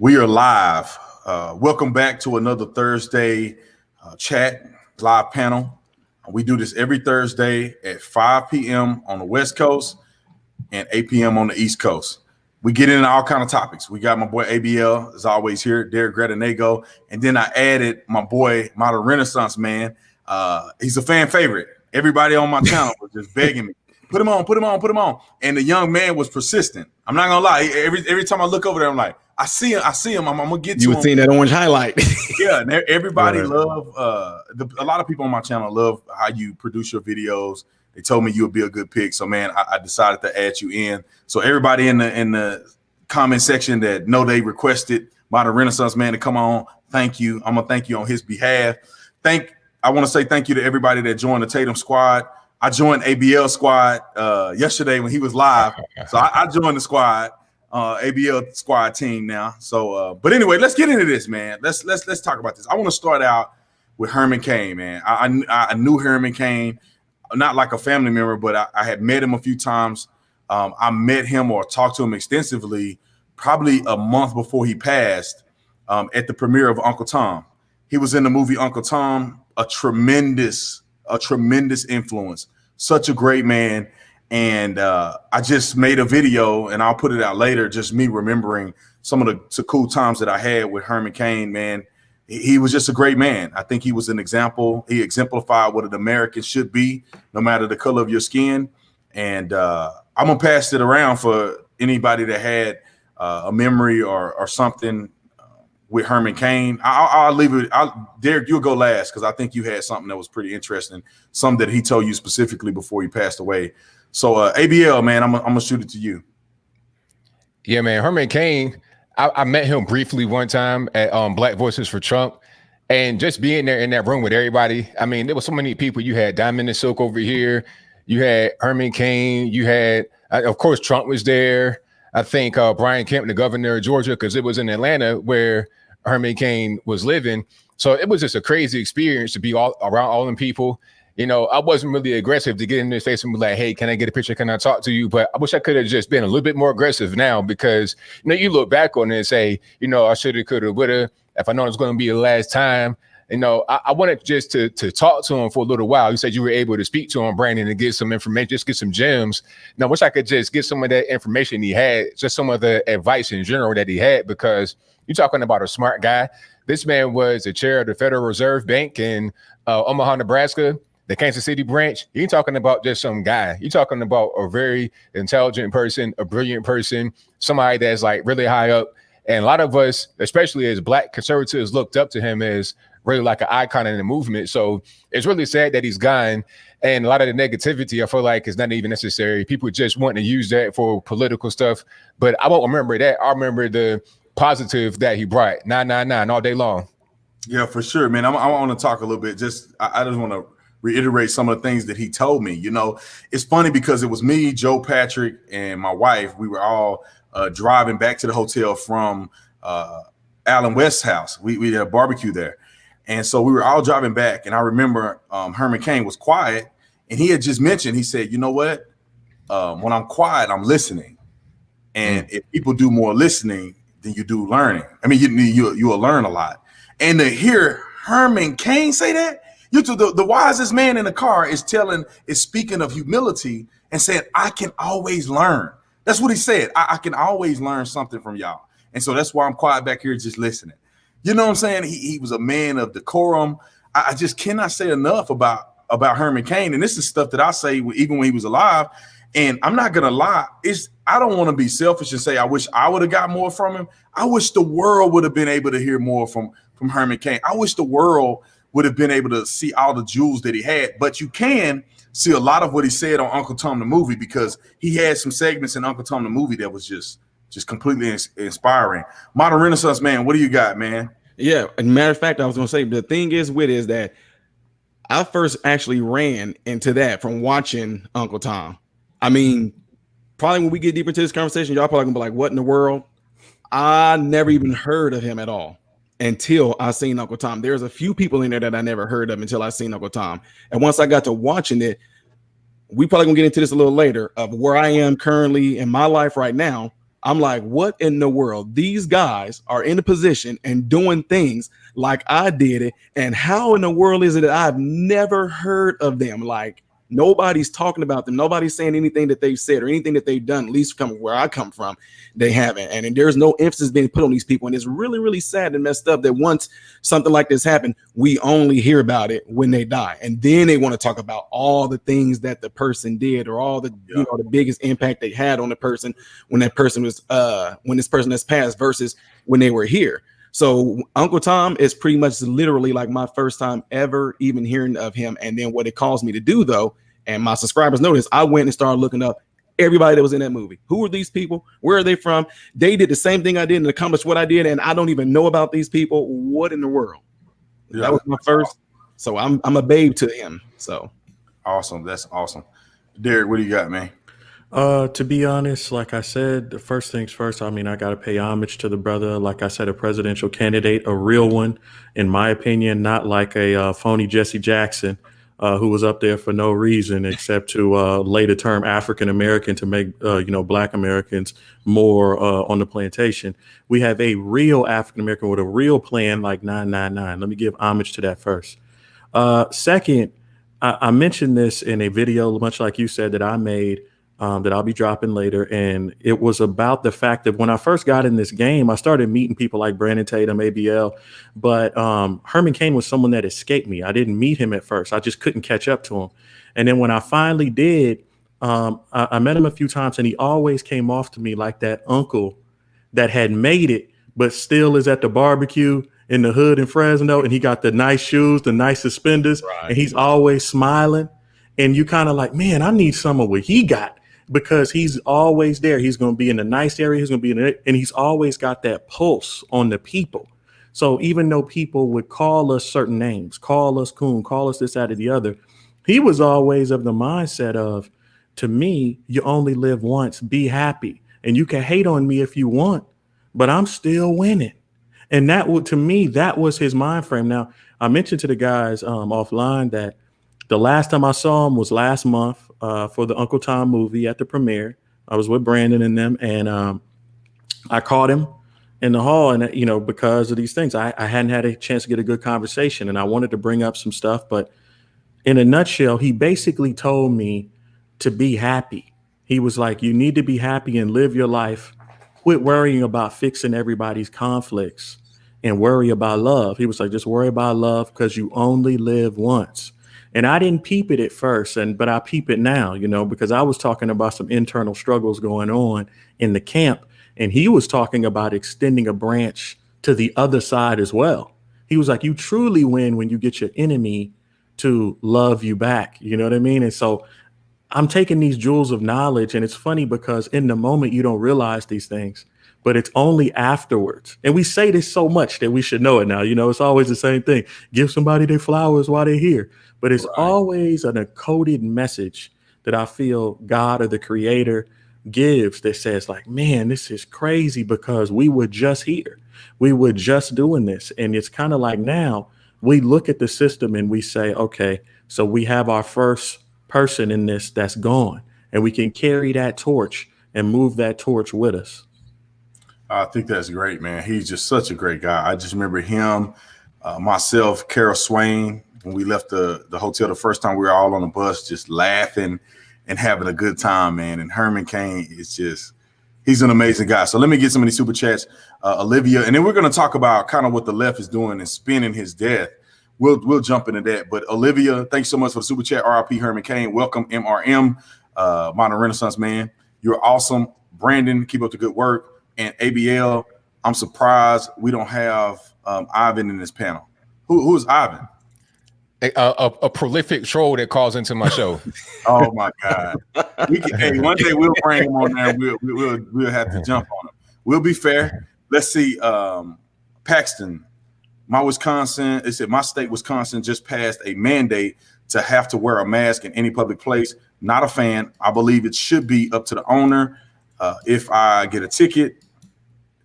We are live. Welcome back to another Thursday chat live panel. We do this every Thursday at 5 p.m. on the West Coast and 8 p.m. on the East Coast. We get into all kind of topics. We got my boy ABL, as always, here, Derrick Gradenigo, and then I added my boy, Modern Renaissance Man. He's a fan favorite. Everybody on my channel was just begging me, put him on, put him on, put him on. And the young man was persistent. I'm not gonna lie. Every time I look over there, I'm like, I see him. I'm gonna get to him. You were seeing that orange highlight. Yeah, and everybody love. A lot of people on my channel love how you produce your videos. They told me you would be a good pick, so man, I decided to add you in. So everybody in the comment section that know they requested Modern Renaissance Man to come on, thank you. I'm gonna thank you on his behalf. I want to say thank you to everybody that joined the Tatum squad. I joined ABL squad yesterday when he was live, so I joined the squad. ABL squad team now. So, but anyway, let's get into this, man. Let's talk about this. I want to start out with Herman Cain, man. I knew Herman Cain, not like a family member, but I had met him a few times. I met him or talked to him extensively, probably a month before he passed, at the premiere of Uncle Tom. He was in the movie Uncle Tom, a tremendous influence, such a great man. And I just made a video, and I'll put it out later, just me remembering some of the cool times that I had with Herman Cain, man. He was just a great man. I think he was an example. He exemplified what an American should be, no matter the color of your skin. And I'm going to pass it around for anybody that had a memory or something with Herman Cain. I'll leave it. Derrick, you'll go last because I think you had something that was pretty interesting, some that he told you specifically before he passed away. So ABL, man, I'm gonna shoot it to you. Yeah, man, Herman Cain. I met him briefly one time at Black Voices for Trump, and just being there in that room with everybody. I mean, there was so many people. You had Diamond and Silk over here. You had Herman Cain. You had, of course, Trump was there. I think Brian Kemp, the governor of Georgia, because it was in Atlanta where Herman Cain was living. So it was just a crazy experience to be all around all them people. You know, I wasn't really aggressive to get in their face and be like, hey, can I get a picture? Can I talk to you? But I wish I could have just been a little bit more aggressive now because, you know, you look back on it and say, you know, I should have, could have, would have. If I know it's going to be the last time, you know, I wanted just to talk to him for a little while. You said you were able to speak to him, Brandon, and get some information, just get some gems. And I wish I could just get some of that information he had, just some of the advice in general that he had, because you're talking about a smart guy. This man was the chair of the Federal Reserve Bank in Omaha, Nebraska. The Kansas City branch. You're talking about just some guy. You're talking about a very intelligent person, a brilliant person, somebody that's like really high up. And a lot of us, especially as Black conservatives, looked up to him as really like an icon in the movement. So it's really sad that he's gone. And a lot of the negativity, I feel like, is not even necessary. People just want to use that for political stuff. But I won't remember that. I remember the positive that he brought. 999 all day long. Yeah, for sure, man. I want to talk a little bit. I just want to reiterate some of the things that he told me. You know, it's funny because it was me, Joe Patrick, and my wife. We were all driving back to the hotel from Alan West's house. We had a barbecue there. And so we were all driving back. And I remember Herman Cain was quiet. And he had just mentioned, he said, you know what? When I'm quiet, I'm listening. And if people do more listening than you do learning, I mean, you will learn a lot. And to hear Herman Cain say that, the wisest man in the car is speaking of humility and saying, I can always learn. That's what he said. I can always learn something from y'all. And so that's why I'm quiet back here just listening. You know what I'm saying? He was a man of decorum. I just cannot say enough about Herman Cain. And this is stuff that I say even when he was alive. And I'm not going to lie. I don't want to be selfish and say I wish I would have got more from him. I wish the world would have been able to hear more from Herman Cain. I wish the world would have been able to see all the jewels that he had. But you can see a lot of what he said on Uncle Tom the movie, because he had some segments in Uncle Tom the movie that was just completely inspiring. Modern Renaissance Man, what do you got, man? Yeah, as a matter of fact, I was going to say, the thing is that I first actually ran into that from watching Uncle Tom. I mean, probably when we get deeper into this conversation, y'all probably going to be like, what in the world? I never even heard of him at all until I seen Uncle Tom. There's a few people in there that I never heard of until I seen Uncle Tom. And once I got to watching it, we probably gonna get into this a little later of where I am currently in my life right now. I'm like, what in the world? These guys are in a position and doing things like I did it. And how in the world is it that I've never heard of them? Like, nobody's talking about them. Nobody's saying anything that they've said or anything that they've done, at least coming where I come from. They haven't. And there's no emphasis being put on these people. And it's really, really sad and messed up that once something like this happened, we only hear about it when they die. And then they want to talk about all the things that the person did or all the, you know, the biggest impact they had on the person when that person was, when this person has passed versus when they were here. So Uncle Tom is pretty much literally like my first time ever even hearing of him. And then what it caused me to do, though, and my subscribers noticed, I went and started looking up everybody that was in that movie. Who are these people? Where are they from? They did the same thing I did and accomplished what I did, and I don't even know about these people. What in the world? Yeah, that was my first. So I'm a babe to him. So awesome. That's awesome. Derrick, what do you got, man? To be honest, like I said, the first things first, I mean, I got to pay homage to the brother. Like I said, a presidential candidate, a real one, in my opinion, not like a phony Jesse Jackson who was up there for no reason except to lay the term African-American to make, Black Americans more on the plantation. We have a real African-American with a real plan like 999. Let me give homage to that first. Second, I mentioned this in a video, much like you said, that I made, that I'll be dropping later. And it was about the fact that when I first got in this game, I started meeting people like Brandon Tatum, ABL, but Herman Cain was someone that escaped me. I didn't meet him at first. I just couldn't catch up to him. And then when I finally did, I met him a few times, and he always came off to me like that uncle that had made it, but still is at the barbecue in the hood in Fresno. And he got the nice shoes, the nice suspenders, and he's always smiling. And you kind of like, man, I need some of what he got. Because he's always there. He's going to be in a nice area. He's going to be in it. And he's always got that pulse on the people. So even though people would call us certain names, call us coon, call us this, that, or the other, he was always of the mindset of, to me, you only live once, be happy. And you can hate on me if you want, but I'm still winning. And that would, to me, that was his mind frame. Now, I mentioned to the guys offline that the last time I saw him was last month for the Uncle Tom movie at the premiere. I was with Brandon and them, and I caught him in the hall. And, because of these things, I hadn't had a chance to get a good conversation, and I wanted to bring up some stuff. But in a nutshell, he basically told me to be happy. He was like, you need to be happy and live your life. Quit worrying about fixing everybody's conflicts and worry about love. He was like, just worry about love because you only live once. And I didn't peep it at first, but I peep it now, because I was talking about some internal struggles going on in the camp. And he was talking about extending a branch to the other side as well. He was like, you truly win when you get your enemy to love you back. You know what I mean? And so I'm taking these jewels of knowledge, and it's funny because in the moment you don't realize these things, but it's only afterwards. And we say this so much that we should know it now. It's always the same thing. Give somebody their flowers while they're here. But it's always an encoded message that I feel God or the creator gives that says like, man, this is crazy because we were just here. We were just doing this. And it's kind of like now we look at the system and we say, okay, so we have our first person in this that's gone, and we can carry that torch and move that torch with us. I think that's great, man. He's just such a great guy. I just remember him, myself, Carol Swain, when we left the hotel the first time, we were all on the bus just laughing and having a good time, man. And Herman Cain is just, he's an amazing guy. So let me get some of these super chats, Olivia, and then we're going to talk about kind of what the left is doing and spinning his death. We'll jump into that. But Olivia, thanks so much for the super chat. RIP Herman Cain. Welcome, MRM, Modern Renaissance man. You're awesome. Brandon, keep up the good work. And ABL, I'm surprised we don't have Ivan in this panel. Who is Ivan? A prolific troll that calls into my show. Oh my God! Hey, one day we'll bring him on there. We'll have to jump on him. We'll be fair. Let's see. Paxton, my state, Wisconsin, just passed a mandate to have to wear a mask in any public place. Not a fan. I believe it should be up to the owner. If I get a ticket,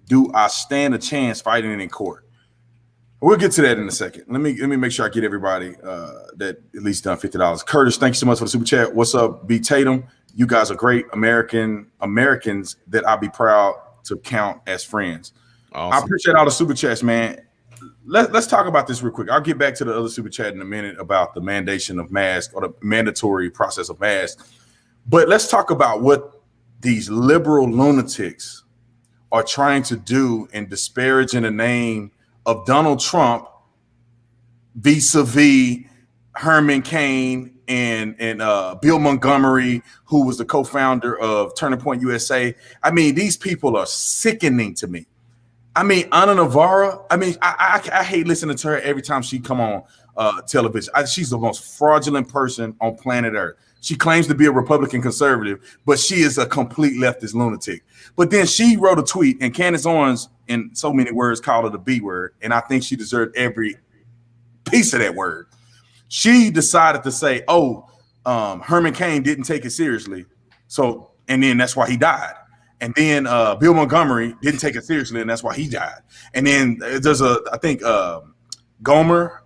do I stand a chance fighting it in court? We'll get to that in a second. Let me make sure I get everybody that at least done $50. Curtis, thank you so much for the super chat. What's up, B Tatum? You guys are great Americans that I'll be proud to count as friends. Awesome. I appreciate all the super chats, man. Let's talk about this real quick. I'll get back to the other super chat in a minute about the mandation of masks or the mandatory process of masks. But let's talk about what these liberal lunatics are trying to do and disparage in the name of Donald Trump vis-a-vis Herman Cain and Bill Montgomery, who was the co-founder of Turning Point USA. I mean, these people are sickening to me. I mean, Ana Navarro, I mean, I hate listening to her every time she come on television. She's the most fraudulent person on planet Earth. She claims to be a Republican conservative, but she is a complete leftist lunatic. But then she wrote a tweet, and Candace Owens, in so many words, called it a B word, and I think she deserved every piece of that word. She decided to say, Herman Cain didn't take it seriously, and then that's why he died. And then Bill Montgomery didn't take it seriously, and that's why he died. And then there's Gomer,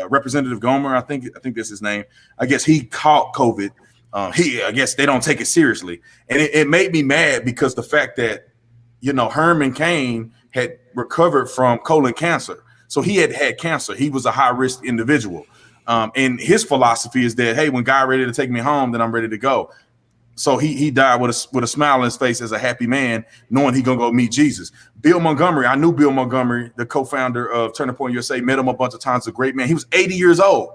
Representative Gomer, I think that's his name. I guess he caught COVID. I guess they don't take it seriously. And it made me mad because the fact that, Herman Cain had recovered from colon cancer. So he had cancer. He was a high-risk individual. And his philosophy is that, hey, when God ready to take me home, then I'm ready to go. So he died with a smile on his face as a happy man, knowing he gonna go meet Jesus. Bill Montgomery, I knew Bill Montgomery, the co-founder of Turning Point USA, met him a bunch of times. A great man. He was 80 years old.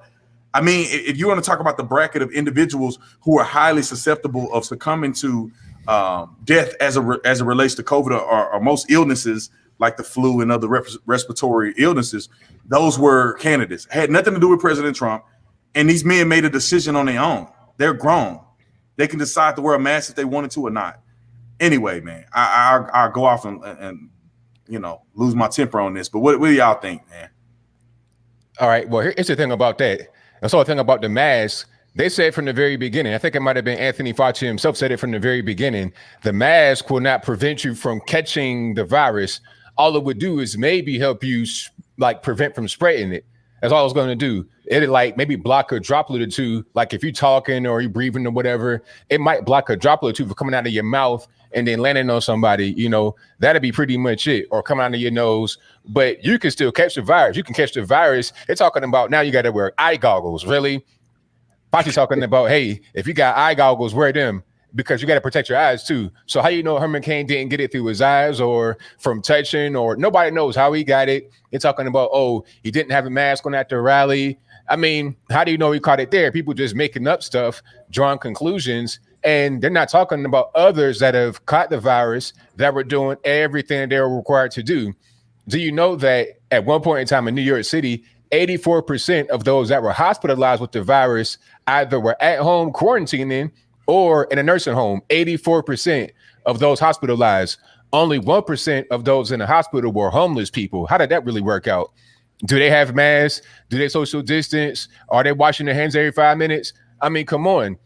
I mean, if you want to talk about the bracket of individuals who are highly susceptible of succumbing to death as it relates to COVID or most illnesses like the flu and other respiratory illnesses, those were candidates. Had nothing to do with President Trump. And these men made a decision on their own. They're grown. They can decide to wear a mask if they wanted to or not. Anyway, man, I'll go off and lose my temper on this. But what do y'all think, man? All right. Well, here's the thing about that. That's the thing about the mask. They said from the very beginning, I think it might have been Anthony Fauci himself said it from the very beginning, the mask will not prevent you from catching the virus. All it would do is maybe help you prevent from spreading it. That's all it's going to do. It'll maybe block a droplet or two. Like if you're talking or you're breathing or whatever, it might block a droplet or two from coming out of your mouth and then landing on somebody. That'd be pretty much it, or coming out of your nose. But you can still catch the virus. You can catch the virus. They're talking about now you got to wear eye goggles. Really? Fauci's talking about, hey, if you got eye goggles, wear them, because you got to protect your eyes too. So how do you know Herman Cain didn't get it through his eyes or from touching, or nobody knows how he got it? They're talking about, he didn't have a mask on at the rally. I mean, how do you know he caught it there? People just making up stuff, drawing conclusions, and they're not talking about others that have caught the virus that were doing everything they were required to do. Do you know that at one point in time in New York City, 84% of those that were hospitalized with the virus either were at home quarantining or in a nursing home? 84% of those hospitalized. Only 1% of those in the hospital were homeless people. How did that really work out? Do they have masks? Do they social distance? Are they washing their hands every 5 minutes? I mean, come on.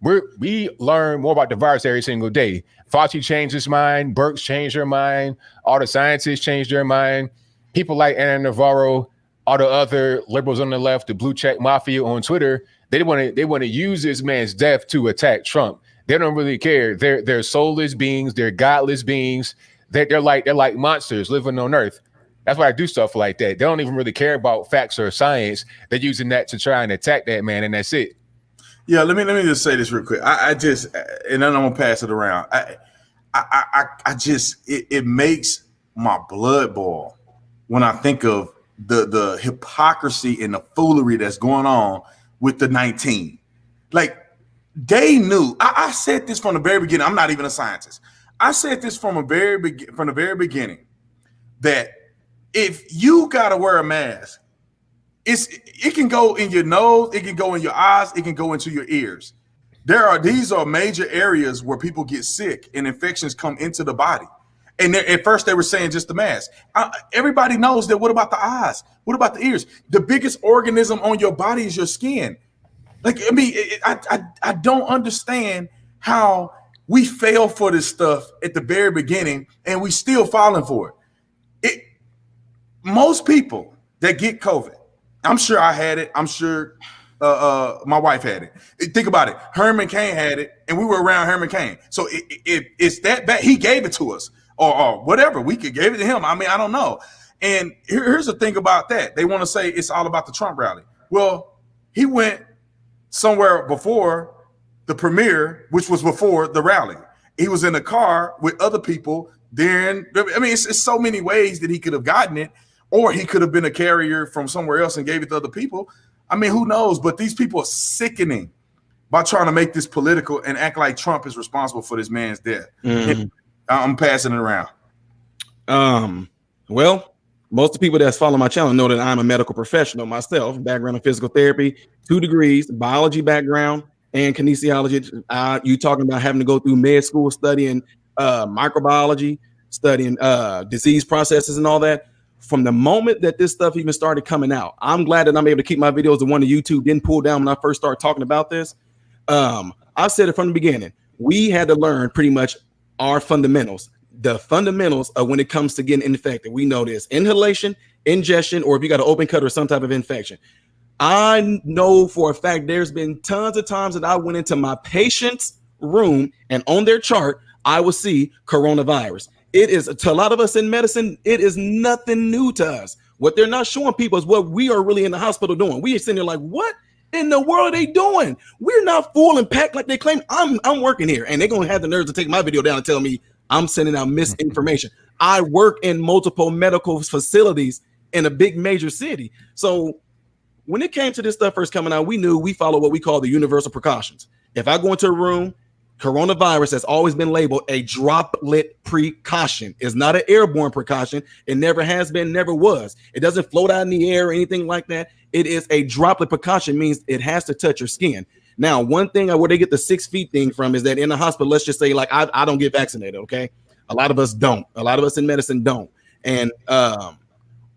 We learn more about the virus every single day. Fauci changed his mind. Birx changed their mind. All the scientists changed their mind. People like Ana Navarro, all the other liberals on the left, the blue check mafia on Twitter, they want to use this man's death to attack Trump. They don't really care. They're soulless beings. They're godless beings. They're like monsters living on Earth. That's why I do stuff like that. They don't even really care about facts or science. They're using that to try and attack that man, and that's it. Yeah, let me just say this real quick. And then I'm gonna pass it around. It makes my blood boil when I think of the hypocrisy and the foolery that's going on with the 19. Like, they knew. I said this from the very beginning. I'm not even a scientist. I said this from the very beginning that if you gotta wear a mask, it can go in your nose, it can go in your eyes, it can go into your ears. These are major areas where people get sick and infections come into the body. And at first they were saying just the mask. Everybody knows that. What about the eyes? What about the ears? The biggest organism on your body is your skin. Like, I mean, I don't understand how we fell for this stuff at the very beginning and we still falling for it. Most people that get COVID, I'm sure I had it. I'm sure my wife had it. Think about it. Herman Cain had it, and we were around Herman Cain. So it's that bad. He gave it to us, or whatever. We could give it to him. I mean, I don't know. And here's the thing about that. They want to say it's all about the Trump rally. Well, he went somewhere before the premiere, which was before the rally. He was in a car with other people. Then, I mean, it's so many ways that he could have gotten it, or he could have been a carrier from somewhere else and gave it to other people. I mean, who knows? But these people are sickening by trying to make this political and act like Trump is responsible for this man's death. I'm passing it around. Well, most of the people that's following my channel know that I'm a medical professional myself, background in physical therapy, 2 degrees, biology background, and kinesiology. You talking about having to go through med school studying microbiology, studying disease processes and all that. From the moment that this stuff even started coming out, I'm glad that I'm able to keep my videos. The one that YouTube didn't pull down when I first started talking about this. I said it from the beginning. We had to learn pretty much our fundamentals. The fundamentals of when it comes to getting infected. We know this: inhalation, ingestion, or if you got an open cut or some type of infection. I know for a fact there's been tons of times that I went into my patient's room and on their chart, I will see coronavirus. It is, to a lot of us in medicine, it is nothing new to us. What they're not showing people is what we are really in the hospital doing. We are sitting there like, what in the world are they doing? We're not full and packed like they claim. I'm working here, and they're going to have the nerves to take my video down and tell me I'm sending out misinformation. I work in multiple medical facilities in a big major city. So when it came to this stuff first coming out, we knew we follow what we call the universal precautions. If I go into a room, coronavirus has always been labeled a droplet precaution. It's not an airborne precaution. It never has been, never was. It doesn't float out in the air or anything like that. It is a droplet precaution, means it has to touch your skin. Now, one thing where they get the 6 feet thing from is that in the hospital, let's just say, like, I don't get vaccinated, okay? A lot of us don't. A lot of us in medicine don't. And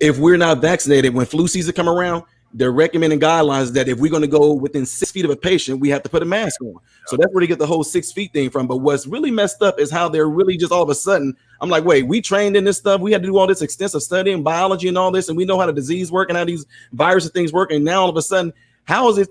if we're not vaccinated, when flu season come around, they're recommending guidelines that if we're going to go within 6 feet of a patient, we have to put a mask on. So that's where they get the whole 6 feet thing from. But what's really messed up is how they're really just all of a sudden, I'm like, wait, we trained in this stuff. We had to do all this extensive study in biology and all this, and we know how the disease work and how these viruses things work. And now all of a sudden, how is this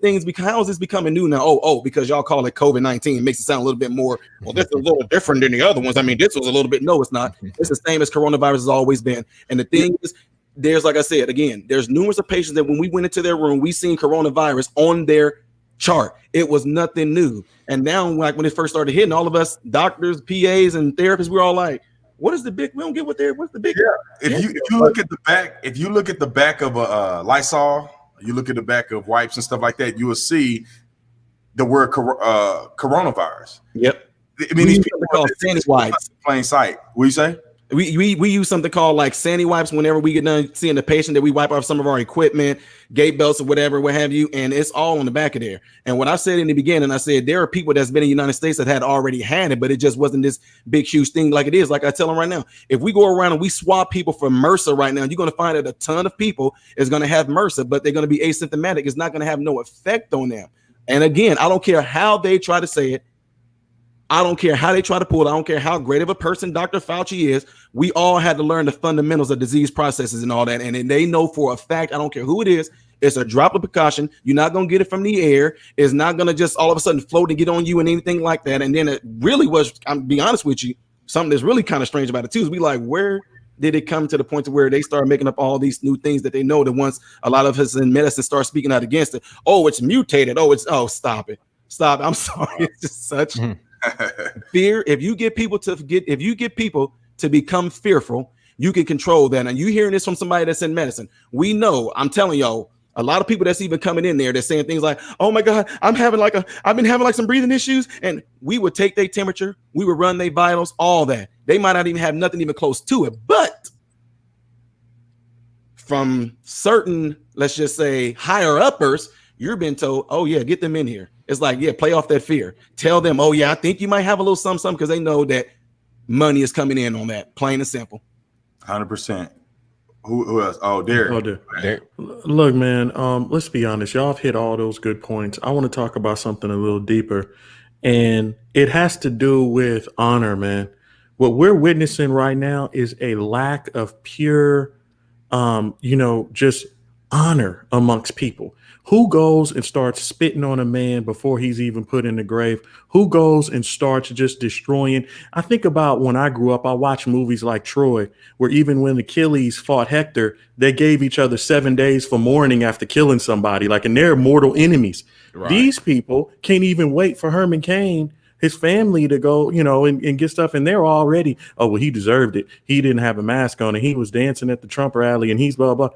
becoming new now? Oh, because y'all call it COVID-19. It makes it sound a little bit more, well, this is a little different than the other ones. I mean, this was a little bit, no, it's not. It's the same as coronavirus has always been. And the thing is, there's, like I said, again, there's numerous of patients that when we went into their room, we seen coronavirus on their chart. It was nothing new. And now, like when it first started hitting, all of us doctors, PAs, and therapists, we're all like, what is the big? We don't get what's the big? Yeah. If you look at the back of a Lysol, you look at the back of wipes and stuff like that, you will see the word coronavirus. Yep. I mean, these people called sandy wipes. Plain sight. What do you say? We use something called like sandy wipes whenever we get done seeing the patient, that we wipe off some of our equipment, gate belts or whatever, what have you, and it's all on the back of there. And what I said in the beginning, I said there are people that's been in the United States that had already had it, but it just wasn't this big, huge thing like it is. Like I tell them right now, if we go around and we swap people for MRSA right now, you're going to find that a ton of people is going to have MRSA, but they're going to be asymptomatic. It's not going to have no effect on them. And again, I don't care how they try to say it. I don't care how they try to pull it. I don't care how great of a person Dr. Fauci is. We all had to learn the fundamentals of disease processes and all that. And they know for a fact, I don't care who it is, it's a droplet precaution. You're not going to get it from the air. It's not going to just all of a sudden float and get on you and anything like that. And then it really was, I'm be honest with you, something that's really kind of strange about it too is we like, where did it come to the point to where they start making up all these new things that they know that once a lot of us in medicine start speaking out against it? Oh, it's mutated. Stop it. Stop. I'm sorry. It's just such fear. If you get people to become fearful, you can control that. And you hearing this from somebody that's in medicine, we know, I'm telling y'all, a lot of people that's even coming in there, they're saying things like, oh my God, I've been having like some breathing issues. And we would take their temperature, we would run their vitals, all that. They might not even have nothing even close to it. But from certain, let's just say higher uppers, you're being told, oh yeah, get them in here. It's like, yeah, play off that fear. Tell them, oh yeah, I think you might have a little something because they know that money is coming in on that, plain and simple. 100%. Who else? Oh, Derrick. Look, man, let's be honest. Y'all have hit all those good points. I want to talk about something a little deeper, and it has to do with honor, man. What we're witnessing right now is a lack of pure, just honor amongst people? Who goes and starts spitting on a man before he's even put in the grave? Who goes and starts just destroying? I think about when I grew up, I watched movies like Troy, where even when Achilles fought Hector, they gave each other 7 days for mourning after killing somebody, like, and they're mortal enemies. Right. These people can't even wait for Herman Cain, his family, to go, and get stuff. And they're already, oh, well, he deserved it. He didn't have a mask on and he was dancing at the Trump rally and he's blah, blah.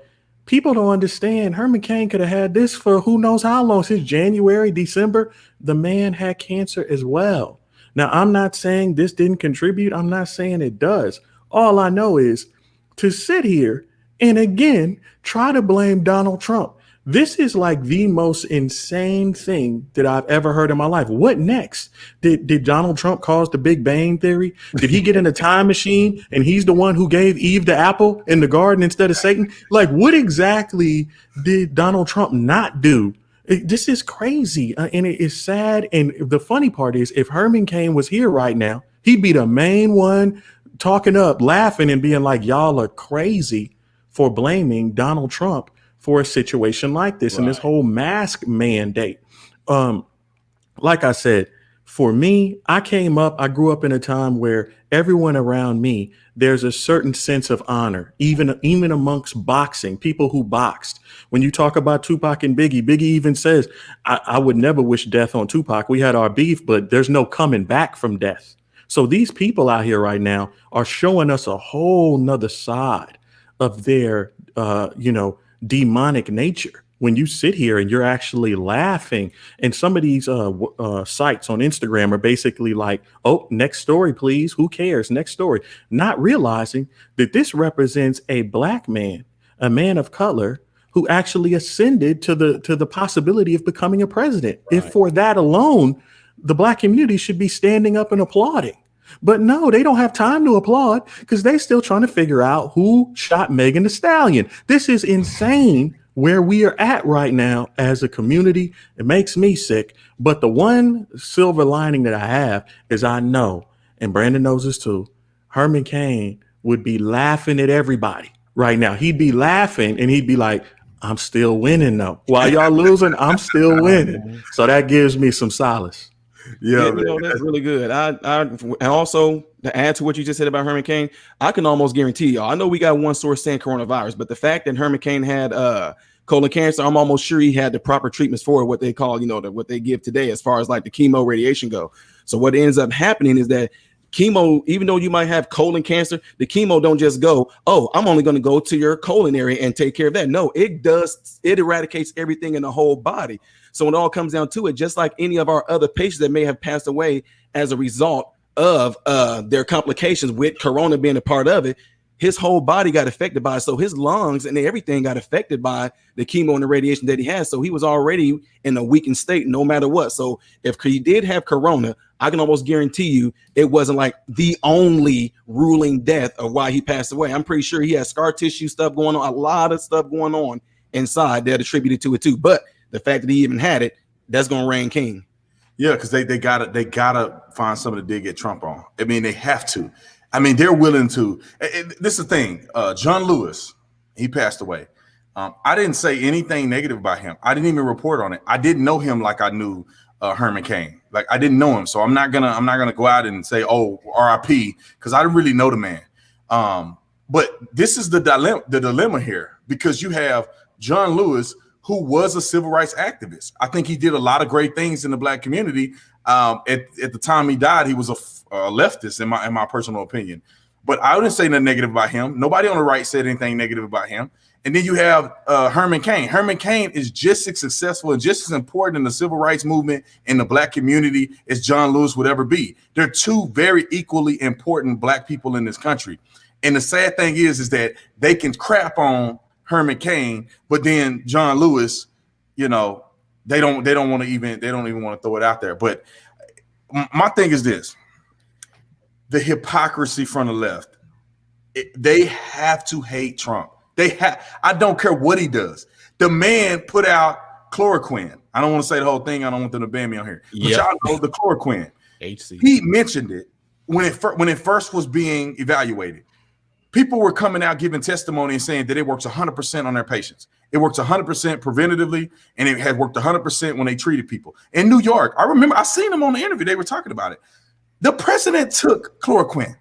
People don't understand. Herman Cain could have had this for who knows how long, since January, December. The man had cancer as well. Now, I'm not saying this didn't contribute. I'm not saying it does. All I know is to sit here and again try to blame Donald Trump. This is like the most insane thing that I've ever heard in my life. What next? Did Donald Trump cause the Big Bang Theory? Did he get in a time machine and he's the one who gave Eve the apple in the garden instead of Satan? Like, what exactly did Donald Trump not do? This is crazy, and it is sad. And the funny part is, if Herman Cain was here right now, he'd be the main one talking up, laughing, and being like, y'all are crazy for blaming Donald Trump for a situation like this. Right. And this whole mask mandate. Like I said, for me, I grew up in a time where everyone around me, there's a certain sense of honor, even amongst boxing, people who boxed. When you talk about Tupac and Biggie even says, I would never wish death on Tupac. We had our beef, but there's no coming back from death. So these people out here right now are showing us a whole nother side of their, demonic nature. When you sit here and you're actually laughing, and some of these sites on Instagram are basically like, oh, next story, please. Who cares? Next story. Not realizing that this represents a black man, a man of color, who actually ascended to the possibility of becoming a president. Right. If for that alone, the black community should be standing up and applauding. But no, they don't have time to applaud because they're still trying to figure out who shot Megan Thee Stallion. This is insane where we are at right now as a community. It makes me sick. But the one silver lining that I have is I know, and Brandon knows this too, Herman Cain would be laughing at everybody right now. He'd be laughing and he'd be like, I'm still winning though. While y'all losing, I'm still winning. So that gives me some solace. Yeah, that's really good. And also to add to what you just said about Herman Cain, I can almost guarantee y'all. I know we got one source saying coronavirus, but the fact that Herman Cain had colon cancer, I'm almost sure he had the proper treatments for what they call, what they give today as far as like the chemo radiation go. So what ends up happening is that chemo, even though you might have colon cancer, the chemo don't just go, oh, I'm only going to go to your colon area and take care of that. No, it eradicates everything in the whole body. So when it all comes down to it, just like any of our other patients that may have passed away as a result of their complications with corona being a part of it, his whole body got affected by it. So his lungs and everything got affected by the chemo and the radiation that he has. So he was already in a weakened state no matter what. So if he did have corona, I can almost guarantee you it wasn't like the only ruling death of why he passed away. I'm pretty sure he had scar tissue stuff going on, a lot of stuff going on inside that attributed to it too. But the fact that he even had it, that's going to reign king. Yeah, because they gotta find something to dig at Trump on. I mean, they have to. I mean, they're willing to. This is the thing. John Lewis, he passed away. I didn't say anything negative about him. I didn't even report on it. I didn't know him like I knew Herman Cain. Like I didn't know him, so I'm not gonna go out and say, oh, R.I.P. because I didn't really know the man. But this is the dilemma here, because you have John Lewis, who was a civil rights activist. I think he did a lot of great things in the black community. At the time he died, he was a leftist in my personal opinion. But I wouldn't say nothing negative about him. Nobody on the right said anything negative about him. And then you have Herman Cain. Herman Cain is just as successful and just as important in the civil rights movement in the black community as John Lewis would ever be. They're two very equally important black people in this country. And the sad thing is that they can crap on Herman Cain, but then John Lewis, they don't even want to throw it out there. But my thing is this: the hypocrisy from the left. They have to hate Trump. I don't care what he does. The man put out chloroquine. I don't want to say the whole thing. I don't want them to ban me on here. But y'all know the chloroquine. HC. He mentioned it when it first was being evaluated. people were coming out giving testimony and saying that it works 100% on their patients. It works 100% preventatively, and it had worked 100% when they treated people. In New York, I remember I seen them on the interview. They were talking about it. The president took chloroquine.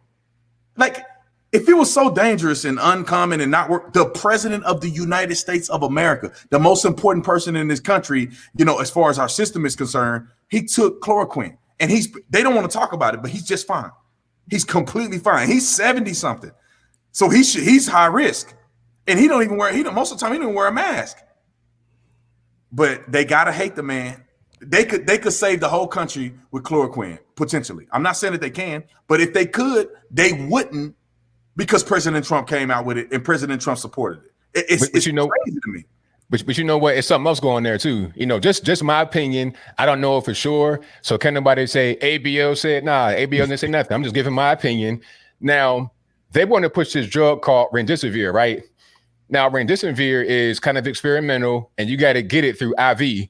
Like, if it was so dangerous and uncommon and not work, the president of the United States of America, the most important person in this country, as far as our system is concerned, he took chloroquine. And they don't want to talk about it, but he's just fine. He's completely fine. He's 70 something. So he's high risk. And he don't even wear, most of the time he don't wear a mask. But they gotta hate the man. They could save the whole country with chloroquine, potentially. I'm not saying that they can, but if they could, they wouldn't, because President Trump came out with it and President Trump supported it. It's crazy to me. But you know what? It's something else going there too. Just my opinion. I don't know for sure. So can nobody say ABL said nah? ABL didn't say nothing. I'm just giving my opinion. Now they want to push this drug called remdesivir, right? Now remdesivir is kind of experimental, and you got to get it through IV,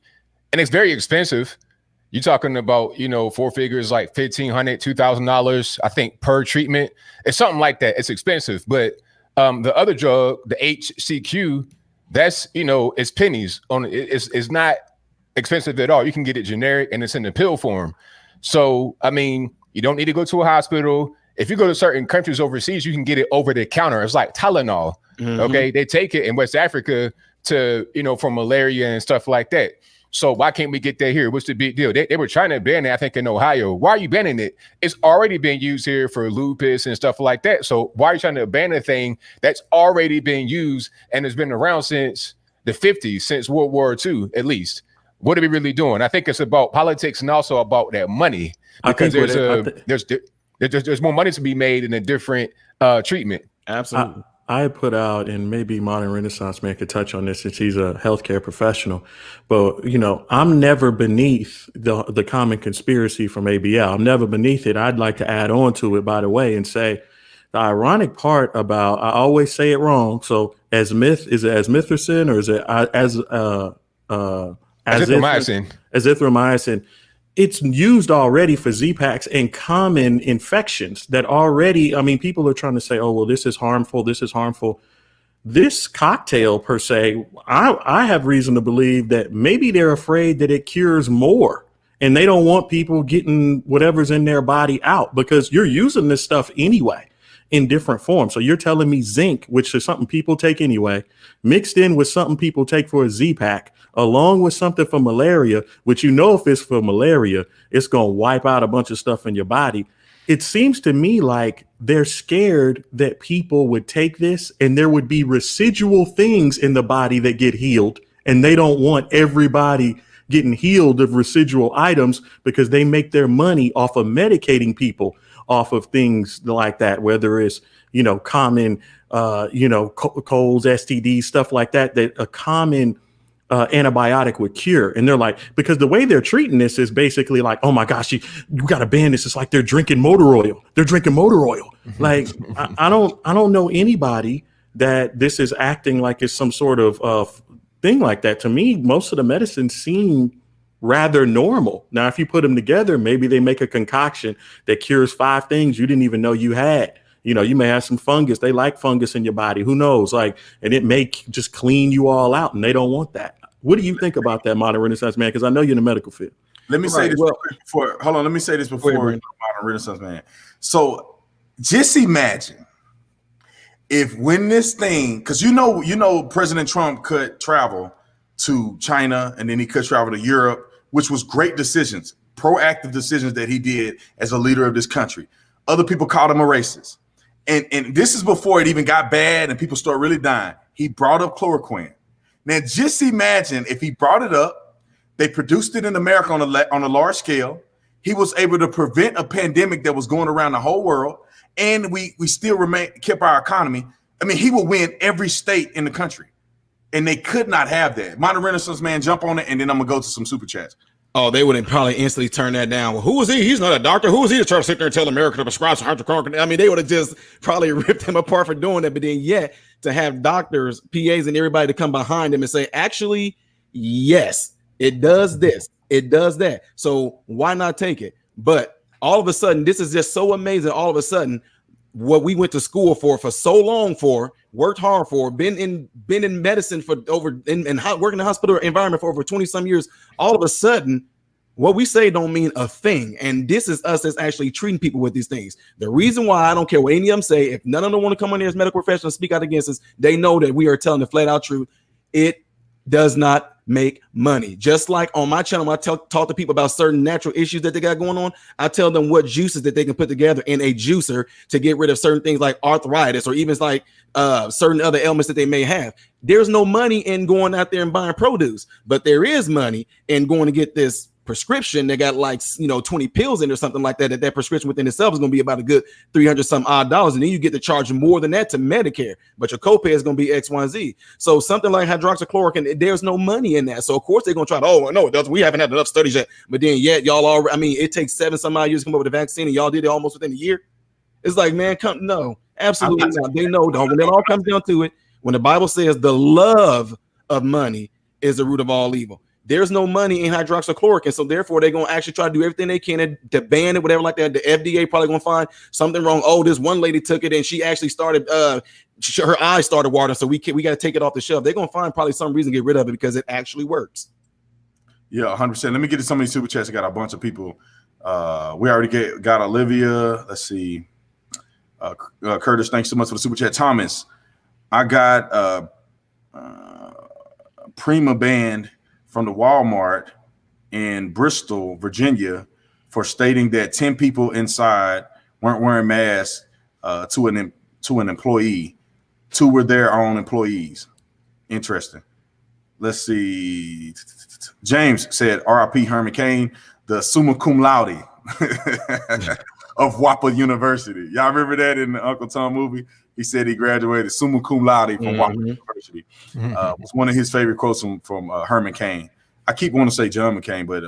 and it's very expensive. You're talking about four figures, like $1,500, $2,000, I think, per treatment. It's something like that. It's expensive, but the other drug, the HCQ. That's it's pennies on it. It's not expensive at all. You can get it generic and it's in the pill form. So I mean, you don't need to go to a hospital. If you go to certain countries overseas, you can get it over the counter. It's like Tylenol. Mm-hmm. Okay, they take it in West Africa to for malaria and stuff like that. So why can't we get that here? What's the big deal? They were trying to ban it, I think, in Ohio. Why are you banning it? It's already been used here for lupus and stuff like that. So why are you trying to ban a thing that's already been used and has been around since the 50s, since World War II, at least? What are we really doing? I think it's about politics and also about that money, because there's more money to be made in a different treatment. Absolutely. I put out, and maybe Modern Renaissance Man could touch on this since he's a healthcare professional, but I'm never beneath the common conspiracy from ABL. I'm never beneath it. I'd like to add on to it, by the way, and say the ironic part about, I always say it wrong. So is it azithromycin, or is it azithromycin? Azithromycin. It's used already for Z-Packs and common infections that already, people are trying to say, oh, well, this is harmful. This cocktail per se, I have reason to believe that maybe they're afraid that it cures more, and they don't want people getting whatever's in their body out, because you're using this stuff anyway in different forms. So you're telling me zinc, which is something people take anyway, mixed in with something people take for a Z-Pack, along with something for malaria, which if it's for malaria, it's going to wipe out a bunch of stuff in your body. It seems to me like they're scared that people would take this and there would be residual things in the body that get healed, and they don't want everybody getting healed of residual items, because they make their money off of medicating people off of things like that, whether it's, common, colds, STDs, stuff like that, that a common antibiotic would cure. And they're like, because the way they're treating this is basically like, oh my gosh, you got to ban this. It's like they're drinking motor oil. Like, I don't know anybody that this is acting like it's some sort of thing like that. To me, most of the medicines seem rather normal. Now, if you put them together, maybe they make a concoction that cures 5 things you didn't even know you had. You may have some fungus. They like fungus in your body. Who knows? And it may just clean you all out, and they don't want that. What do you think about that, Modern Renaissance Man? Because I know you're in the medical field. Let me say this before. Hold on. Let me say this before Modern Renaissance Man. So just imagine if when this thing, because President Trump cut travel to China, and then he cut travel to Europe, which was great decisions, proactive decisions that he did as a leader of this country. Other people called him a racist. And this is before it even got bad and people started really dying. He brought up chloroquine. Now, just imagine if he brought it up, they produced it in America on a large scale. He was able to prevent a pandemic that was going around the whole world, and we still kept our economy. He would win every state in the country, and they could not have that. Modern Renaissance Man, jump on it, and then I'm gonna go to some super chats. Oh, they would probably instantly turn that down. Well, who is he? He's not a doctor. Who is he to try to sit there and tell America to prescribe hydrochloroquine? They would have just probably ripped him apart for doing that. But then yet to have doctors, PAs, and everybody to come behind him and say, actually, yes, it does this. It does that. So why not take it? But all of a sudden, this is just so amazing. All of a sudden, what we went to school for so long for, worked hard for, been in medicine for over in working in the hospital environment for over 20 some years, all of a sudden what we say don't mean a thing. And this is us that's actually treating people with these things. The reason why I don't care what any of them say, if none of them want to come on here as medical professionals speak out against us, they know that we are telling the flat out truth. It does not make money. Just like on my channel, I talk to people about certain natural issues that they got going on. I tell them what juices that they can put together in a juicer to get rid of certain things like arthritis or even like certain other ailments that they may have. There's no money in going out there and buying produce, but there is money in going to get this prescription that got like 20 pills in or something like that. That prescription within itself is going to be about a good $300 some odd, and then you get to charge more than that to Medicare, but your copay is going to be X, Y, and Z. So something like hydroxychloroquine, there's no money in that. So of course they're going to try to, oh no, it doesn't. We haven't had enough studies yet. But then yet y'all already, I mean, it takes 7 some odd years to come up with a vaccine, and y'all did it almost within a year. It's like, man, no, absolutely not. They know, dog. When it all comes down to it, when the Bible says the love of money is the root of all evil, there's no money in hydroxychloroquine, so therefore they're going to actually try to do everything they can to ban it, whatever like that. The FDA probably going to find something wrong. Oh, this one lady took it and she actually started, her eyes started watering, so we got to take it off the shelf. They're going to find probably some reason to get rid of it because it actually works. Yeah, 100%. Let me get to some of these super chats. I got a bunch of people. We already got Olivia. Let's see. Curtis, thanks so much for the super chat. Thomas, I got Prima Band from the Walmart in Bristol, Virginia, for stating that 10 people inside weren't wearing masks to an employee. 2 were their own employees. Interesting. Let's see. James said, R.I.P. Herman Cain, the summa cum laude of Wappa University. Y'all remember that in the Uncle Tom movie? He said he graduated summa cum laude from Wappa University. It's one of his favorite quotes from Herman Cain. I keep wanting to say John McCain, but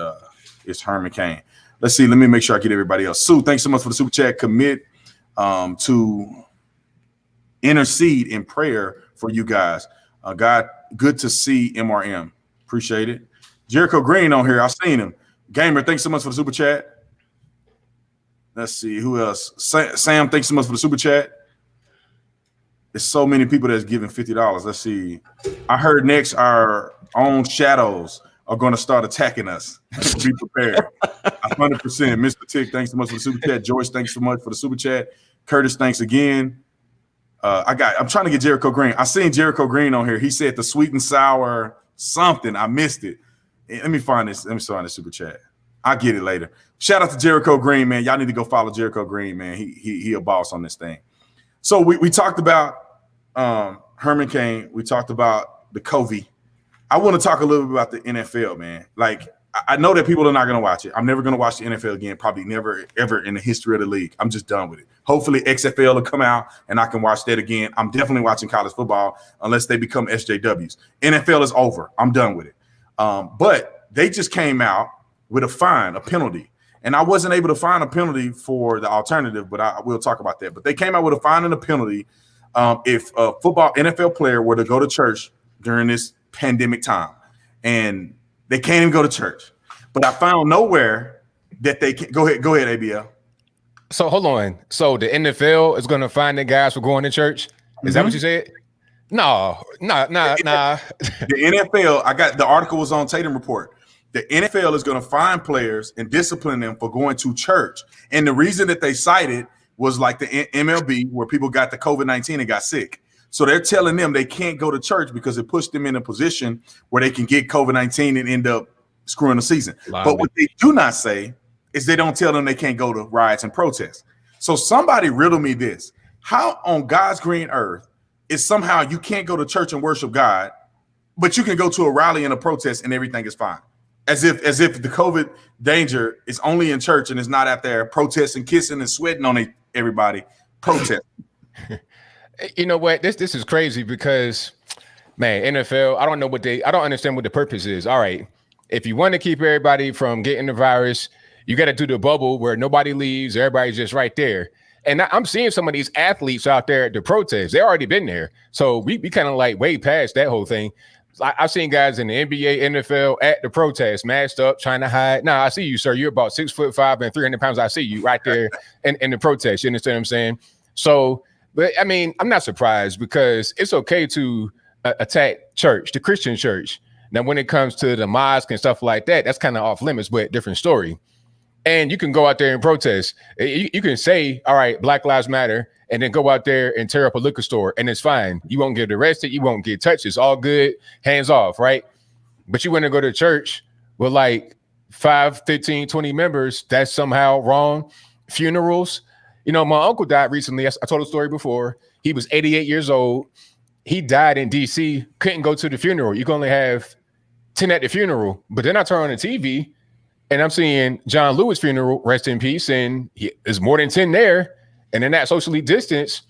it's Herman Cain. Let's see. Let me make sure I get everybody else. Sue, thanks so much for the super chat. Commit to intercede in prayer for you guys. God, good to see MRM. Appreciate it. Jericho Green on here. I've seen him. Gamer, thanks so much for the super chat. Let's see. Who else? Sam, thanks so much for the super chat. There's so many people that's giving $50. Let's see. I heard next our own shadows are going to start attacking us. Be prepared. 100%. Mr. Tick, thanks so much for the super chat. Joyce, thanks so much for the super chat. Curtis, thanks again. I'm trying to get Jericho Green. I seen Jericho Green on here. He said the sweet and sour something. I missed it. Let me find this. Let me find the super chat. I'll get it later. Shout out to Jericho Green, man. Y'all need to go follow Jericho Green, man. He a boss on this thing. So we talked about Herman Cain. We talked about the COVID. I want to talk a little bit about the NFL, man. Like, I know that people are not going to watch it. I'm never going to watch the NFL again, probably never, ever in the history of the league. I'm just done with it. Hopefully XFL will come out and I can watch that again. I'm definitely watching college football unless they become SJWs. NFL is over. I'm done with it. But they just came out with a fine, a penalty. And I wasn't able to find a penalty for the alternative, but I will talk about that. But they came out with a fine and a penalty if a football NFL player were to go to church during this pandemic time. And they can't even go to church. But I found nowhere that they can. Go ahead, ABL. So hold on. So the NFL is going to find the guys for going to church? Is that what you said? No. The NFL, I got the article was on Tatum Report. The NFL is going to fine players and discipline them for going to church. And the reason that they cited was like the MLB, where people got the COVID-19 and got sick. So they're telling them they can't go to church because it pushed them in a position where they can get COVID-19 and end up screwing the season. But what they do not say is they don't tell them they can't go to riots and protests. So somebody riddle me this. How on God's green earth is somehow you can't go to church and worship God, but you can go to a rally and a protest and everything is fine? As if the COVID danger is only in church and it's not out there protesting, kissing and sweating on everybody. Protest. You know what? This is crazy because, man, NFL, I don't understand what the purpose is. All right. If you want to keep everybody from getting the virus, you got to do the bubble where nobody leaves. Everybody's just right there. And I'm seeing some of these athletes out there at the protests. They already been there. So we kind of like way past that whole thing. I've seen guys in the NBA, NFL at the protest, masked up, trying to hide. Nah, I see you, sir. You're about 6'5" and 300 pounds. I see you right there in the protest. You understand what I'm saying? So, but I mean, I'm not surprised because it's okay to attack church, the Christian church. Now, when it comes to the mosque and stuff like that, that's kind of off limits, but different story. And you can go out there and protest. You can say, all right, Black Lives Matter, and then go out there and tear up a liquor store, and it's fine. You won't get arrested. You won't get touched. It's all good. Hands off, right? But you want to go to church with like 5, 15, 20 members. That's somehow wrong. Funerals. You know, my uncle died recently. I told the story before. He was 88 years old. He died in D.C., couldn't go to the funeral. You can only have 10 at the funeral. But then I turn on the TV, and I'm seeing John Lewis' funeral, rest in peace, and there's more than 10 there. And in that socially distanced,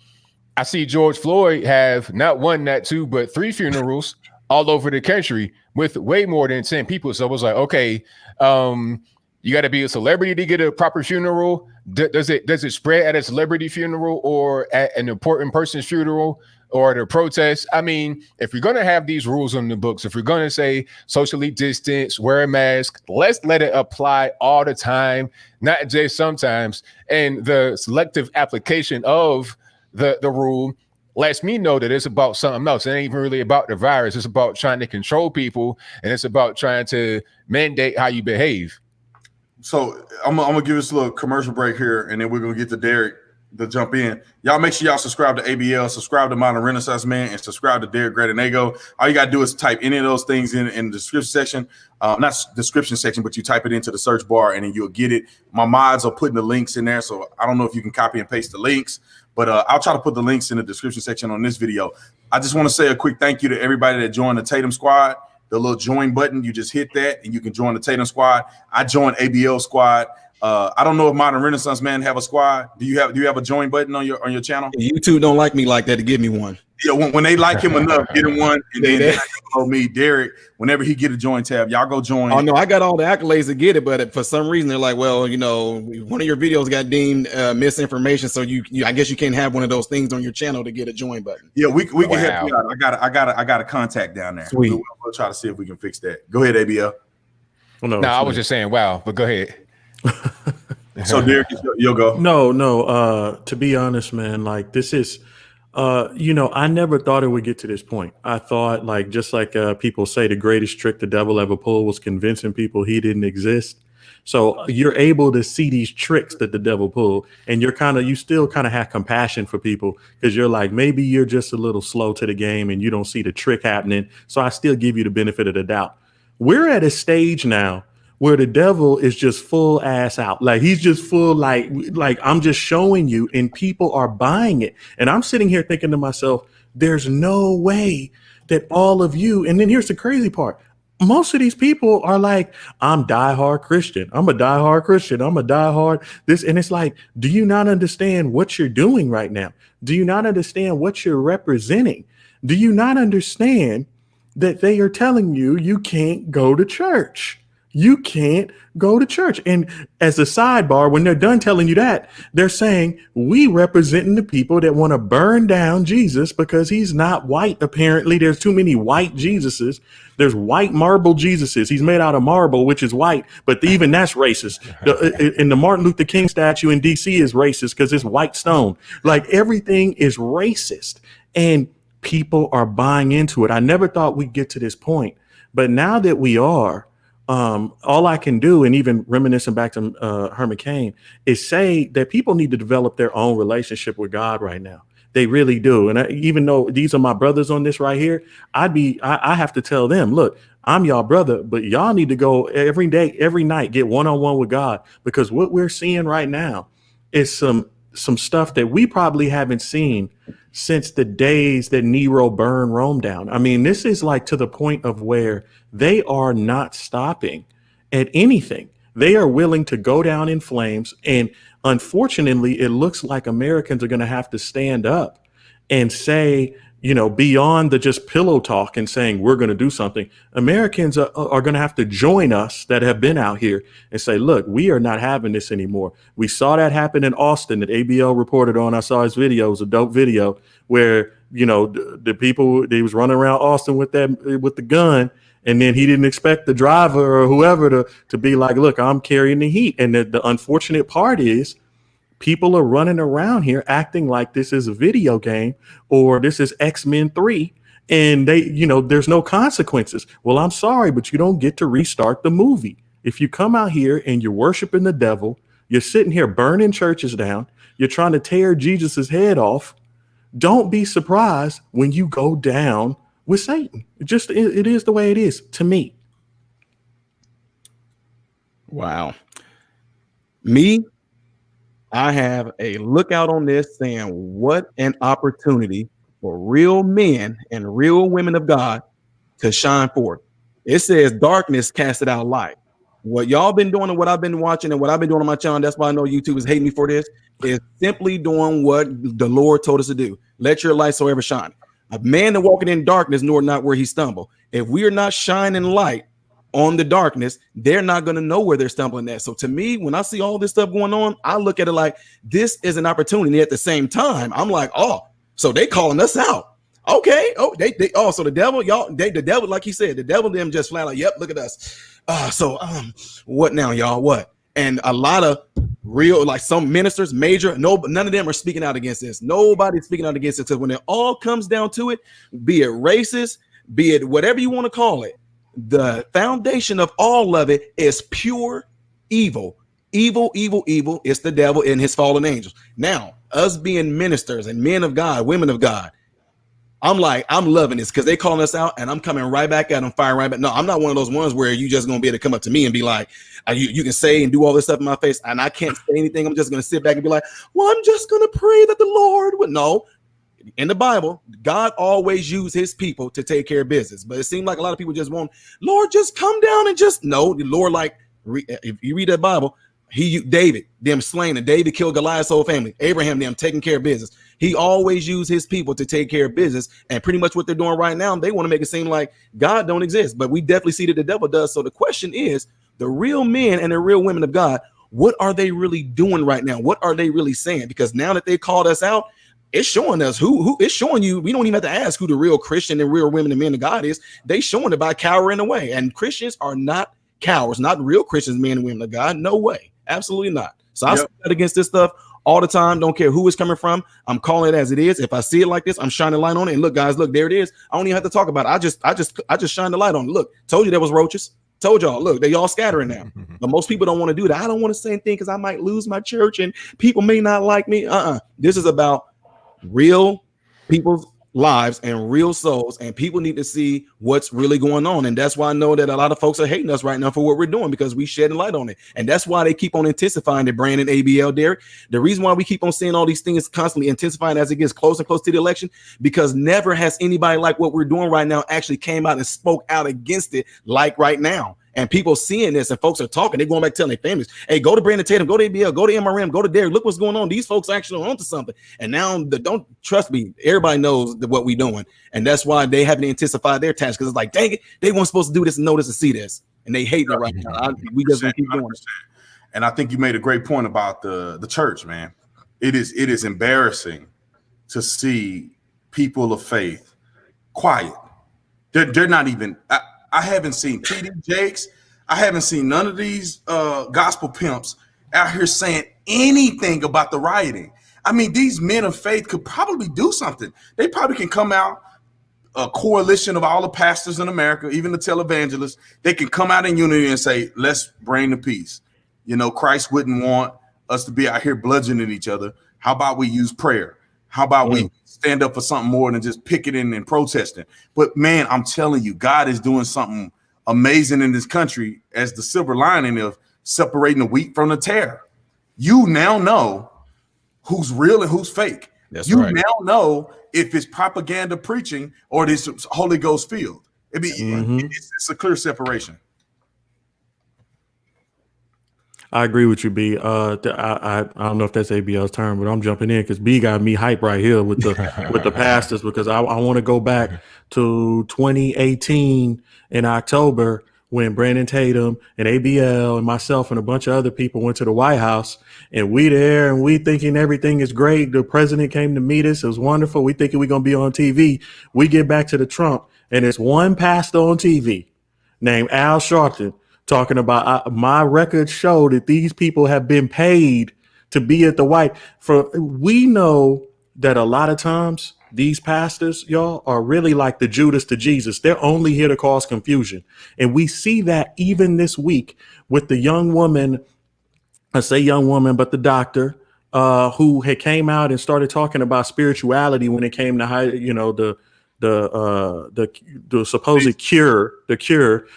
I see George Floyd have not one, not two, but 3 funerals all over the country with way more than 10 people. So I was like, okay, you got to be a celebrity to get a proper funeral. Does it spread at a celebrity funeral or at an important person's funeral or at a protest? I mean, if you're going to have these rules on the books, if you're going to say socially distance, wear a mask, let's let it apply all the time, not just sometimes. And the selective application of the rule lets me know that it's about something else. It ain't even really about the virus. It's about trying to control people, and it's about trying to mandate how you behave. So I'm gonna give us a little commercial break here, and then we're gonna get to Derrick to jump in. Y'all make sure y'all subscribe to ABL, subscribe to Modern Renaissance Man, and subscribe to Derrick Gradenigo. All you gotta do is type any of those things in the description section, not description section, but you type it into the search bar, and then you'll get it. My mods are putting the links in there, so I don't know if you can copy and paste the links, but I'll try to put the links in the description section on this video. I just want to say a quick thank you to everybody that joined the Tatum squad. The little join button, you just hit that and you can join the Tatum squad. I joined ABL squad. I don't know if Modern Renaissance Man have a squad. Do you have a join button on your channel? YouTube don't like me like that to give me one. Yeah, when they like him enough, get him one. And then follow me, Derrick. Whenever he get a join tab, y'all go join. Oh no, I got all the accolades to get it, but for some reason they're like, well, you know, one of your videos got deemed misinformation, so you I guess you can't have one of those things on your channel to get a join button. Yeah, we can help you out. I got a contact down there. Sweet. We'll try to see if we can fix that. Go ahead, ABL. No, I was just saying, wow, but go ahead. So Derrick, you'll go. No. To be honest, man, like this is, I never thought it would get to this point. I thought, like, just like people say, the greatest trick the devil ever pulled was convincing people he didn't exist. So you're able to see these tricks that the devil pulled, and you still kind of have compassion for people because you're like, maybe you're just a little slow to the game and you don't see the trick happening. So I still give you the benefit of the doubt. We're at a stage now where the devil is just full ass out. Like he's just full, like I'm just showing you and people are buying it. And I'm sitting here thinking to myself, there's no way that all of you, and then here's the crazy part. Most of these people are like, I'm diehard Christian. I'm a diehard Christian. I'm a diehard this. And it's like, do you not understand what you're doing right now? Do you not understand what you're representing? Do you not understand that they are telling you you can't go to church? You can't go to church. And as a sidebar, when they're done telling you that, they're saying we representing the people that want to burn down Jesus because he's not white. Apparently, there's too many white Jesuses. There's white marble Jesuses. He's made out of marble, which is white, but even that's racist. And the Martin Luther King statue in D.C. is racist because it's white stone. Like everything is racist, and people are buying into it. I never thought we'd get to this point, but now that we are, all I can do, and even reminiscing back to Herman Cain, is say that people need to develop their own relationship with God right now. They really do. And even though these are my brothers on this right here, I have to tell them, look, I'm y'all brother, but y'all need to go every day, every night, get one-on-one with God, because what we're seeing right now is some stuff that we probably haven't seen since the days that Nero burned Rome down. I mean, this is like to the point of where they are not stopping at anything. They are willing to go down in flames. And unfortunately, it looks like Americans are going to have to stand up and say, beyond the just pillow talk and saying we're going to do something. Americans are going to have to join us that have been out here and say, look, we are not having this anymore. We saw that happen in Austin that ABL reported on. I saw his video. It was a dope video where, the people, they was running around Austin with the gun. And then he didn't expect the driver or whoever to be like, look, I'm carrying the heat. And the unfortunate part is People are running around here acting like this is a video game or this is X-Men 3 and there's no consequences. Well, I'm sorry, but you don't get to restart the movie. If you come out here and you're worshiping the devil, you're sitting here burning churches down, you're trying to tear Jesus's head off, don't be surprised when you go down with Satan. It is the way it is to me. Wow. Me, I have a lookout on this saying, what an opportunity for real men and real women of God to shine forth. It says darkness casted out light. What y'all been doing and what I've been watching and what I've been doing on my channel, that's why I know YouTube is hating me for this, is simply doing what the Lord told us to do. Let your light so ever shine. A man that walking in darkness knoweth not where he stumbled. If we are not shining light on the darkness, they're not going to know where they're stumbling at. So to me, when I see all this stuff going on, I look at it like this is an opportunity. At the same time, I'm like, oh, so they calling us out. Okay. Oh, so the devil, the devil, like he said, the devil, them just flat like, yep, look at us. What now, y'all? What? And a lot of real, like some ministers, none of them are speaking out against this. Nobody's speaking out against it. Because when it all comes down to it, be it racist, be it whatever you want to call it, the foundation of all of it is pure evil. Evil. It's the devil and his fallen angels. Now, us being ministers and men of God, women of God, I'm loving this because they calling us out and I'm coming right back at them, firing right back. No, I'm not one of those ones where you just going to be able to come up to me and be like, you can say and do all this stuff in my face and I can't say anything. I'm just going to sit back and be like, well, I'm just going to pray that the Lord would. No, in the Bible, God always used his people to take care of business. But it seemed like a lot of people just want, Lord, just come down and just, no, the Lord, if you read that Bible, David, them slain, and David killed Goliath's whole family. Abraham, them taking care of business. He always used his people to take care of business. And pretty much what they're doing right now, they want to make it seem like God don't exist. But we definitely see that the devil does. So the question is, the real men and the real women of God, what are they really doing right now? What are they really saying? Because now that they called us out, it's showing us who it's showing you. We don't even have to ask who the real Christian and real women and men of God is. They showing it by cowering away. And Christians are not cowards, not real Christians, men and women of God. No way. Absolutely not. So I stand against this stuff all the time. Don't care who it's coming from. I'm calling it as it is. If I see it like this, I'm shining light on it. And look, guys, look, there it is. I don't even have to talk about it. I just shine the light on it. Look, told you there was roaches. Told y'all, look, they all scattering now. But most people don't want to do that. I don't want to say anything because I might lose my church and people may not like me. This is about real people's lives and real souls, and people need to see what's really going on. And that's why I know that a lot of folks are hating us right now for what we're doing, because we shedding light on it. And that's why they keep on intensifying the Brandon ABL, Derrick. The reason why we keep on seeing all these things constantly intensifying as it gets closer and closer to the election, because never has anybody like what we're doing right now actually came out and spoke out against it like right now. And people seeing this and folks are talking, they're going back telling their families, hey, go to Brandon Tatum, go to ABL, go to MRM, go to Derrick. Look what's going on. These folks actually are onto something. And now don't trust me. Everybody knows what we're doing. And that's why they haven't intensified their task, because it's like, dang it, they weren't supposed to do this and notice and see this. And they hate it right now. We just gonna keep doing it. And I think you made a great point about the church, man. It is embarrassing to see people of faith quiet. They're not even. I haven't seen TD Jakes. I haven't seen none of these gospel pimps out here saying anything about the rioting. I mean, these men of faith could probably do something. They probably can come out, a coalition of all the pastors in America, even the televangelists. They can come out in unity and say, let's bring the peace. You know, Christ wouldn't want us to be out here bludgeoning each other. How about we use prayer? How about we stand up for something more than just picketing and protesting? But man, I'm telling you, God is doing something amazing in this country as the silver lining of separating the wheat from the tare. You now know who's real and who's fake. That's you right. now know if it's propaganda preaching or this Holy Ghost filled. It's a clear separation. I agree with you, B. I don't know if that's ABL's term, but I'm jumping in because B got me hype right here with the pastors, because I want to go back to 2018 in October when Brandon Tatum and ABL and myself and a bunch of other people went to the White House, and we there and we thinking everything is great. The president came to meet us. It was wonderful. We thinking we're going to be on TV. We get back to the Trump, and it's one pastor on TV named Al Sharpton talking about my records show that these people have been paid to be at the white. We know that a lot of times these pastors, y'all, are really like the Judas to Jesus. They're only here to cause confusion. And we see that even this week with the young woman, I say young woman, but the doctor who had came out and started talking about spirituality when it came to the supposed cure.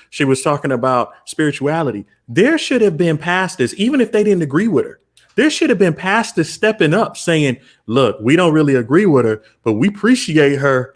She was talking about spirituality. There should have been pastors, even if they didn't agree with her. There should have been pastors stepping up saying, look, we don't really agree with her, but we appreciate her,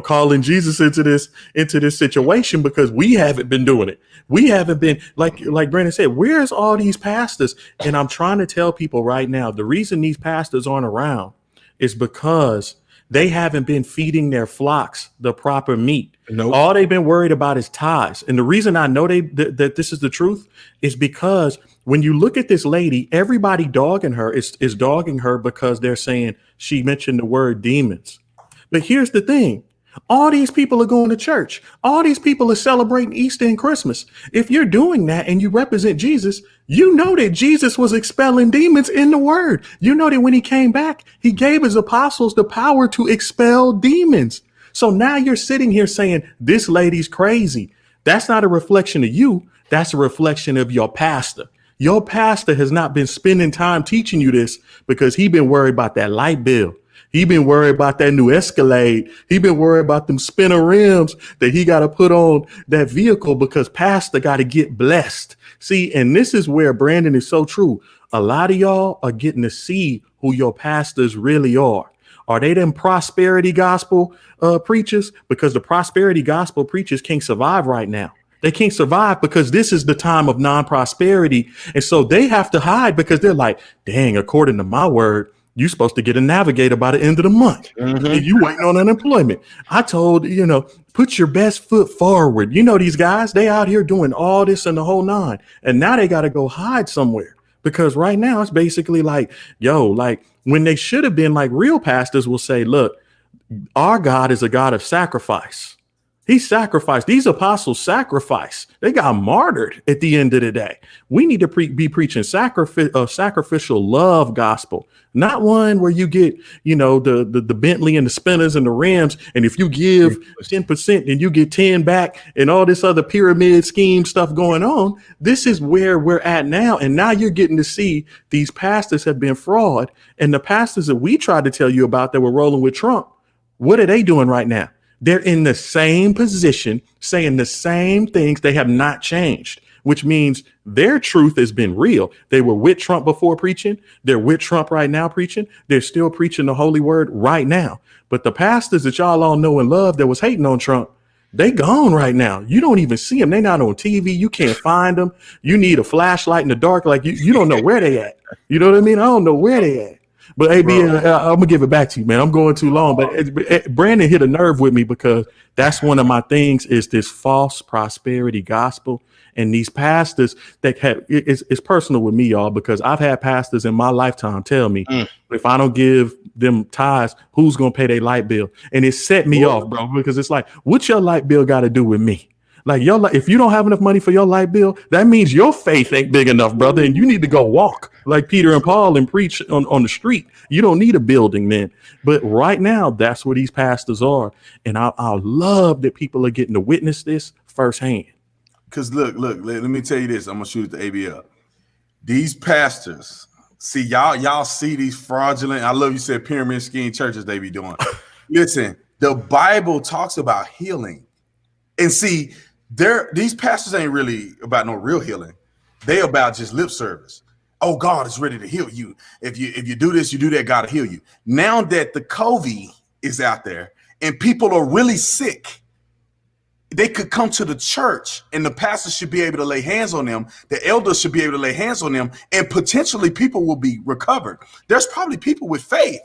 calling Jesus into this situation because we haven't been doing it. We haven't been, like Brandon said, where's all these pastors? And I'm trying to tell people right now, the reason these pastors aren't around is because they haven't been feeding their flocks the proper meat. Nope. All they've been worried about is tithes. And the reason I know that this is the truth is because when you look at this lady, everybody dogging her is dogging her because they're saying she mentioned the word demons. But here's the thing. All these people are going to church. All these people are celebrating Easter and Christmas. If you're doing that and you represent Jesus, you know that Jesus was expelling demons in the word. You know that when he came back, he gave his apostles the power to expel demons. So now you're sitting here saying this lady's crazy. That's not a reflection of you. That's a reflection of your pastor. Your pastor has not been spending time teaching you this because he's been worried about that light bill. He been worried about that new Escalade. He been worried about them spinner rims that he got to put on that vehicle because pastor got to get blessed. See, and this is where Brandon is so true. A lot of y'all are getting to see who your pastors really are. Are they them prosperity gospel preachers? Because the prosperity gospel preachers can't survive right now. They can't survive because this is the time of non-prosperity. And so they have to hide because they're like, dang, according to my word, you're supposed to get a navigator by the end of the month. Mm-hmm. And you waiting on unemployment. I told, put your best foot forward. These guys, they out here doing all this and the whole nine. And now they got to go hide somewhere because right now it's basically like, when they should have been like real pastors will say, look, our God is a God of sacrifice. He sacrificed. These apostles sacrificed. They got martyred at the end of the day. We need to be preaching sacrificial love gospel, not one where you get, the Bentley and the spinners and the rims. And if you give 10%, then you get 10 back and all this other pyramid scheme stuff going on. This is where we're at now. And now you're getting to see these pastors have been fraud. And the pastors that we tried to tell you about that were rolling with Trump, what are they doing right now? They're in the same position, saying the same things. They have not changed, which means their truth has been real. They were with Trump before preaching. They're with Trump right now preaching. They're still preaching the holy word right now. But the pastors that y'all all know and love that was hating on Trump, they gone right now. You don't even see them. They're not on TV. You can't find them. You need a flashlight in the dark. Like you don't know where they at. You know what I mean? I don't know where they at. But ABL, I'm gonna give it back to you, man. I'm going too long, but Brandon hit a nerve with me because that's one of my things is this false prosperity gospel and these pastors that have it's personal with me, y'all, because I've had pastors in my lifetime tell me if I don't give them tithes, who's gonna pay their light bill? And it set me off, bro, because it's like, what's your light bill got to do with me? Like if you don't have enough money for your light bill, that means your faith ain't big enough, brother, and you need to go walk like Peter and Paul and preach on the street. You don't need a building then. But right now, that's where these pastors are, and I love that people are getting to witness this firsthand. Because look, let me tell you this. I'm gonna shoot the ABL. These pastors, see y'all see these fraudulent. I love you said pyramid scheme churches they be doing. Listen, the Bible talks about healing, and see. These pastors ain't really about no real healing. They about just lip service. Oh, God is ready to heal you. If you do this, you do that, God will heal you. Now that the COVID is out there and people are really sick, they could come to the church and the pastor should be able to lay hands on them. The elders should be able to lay hands on them and potentially people will be recovered. There's probably people with faith,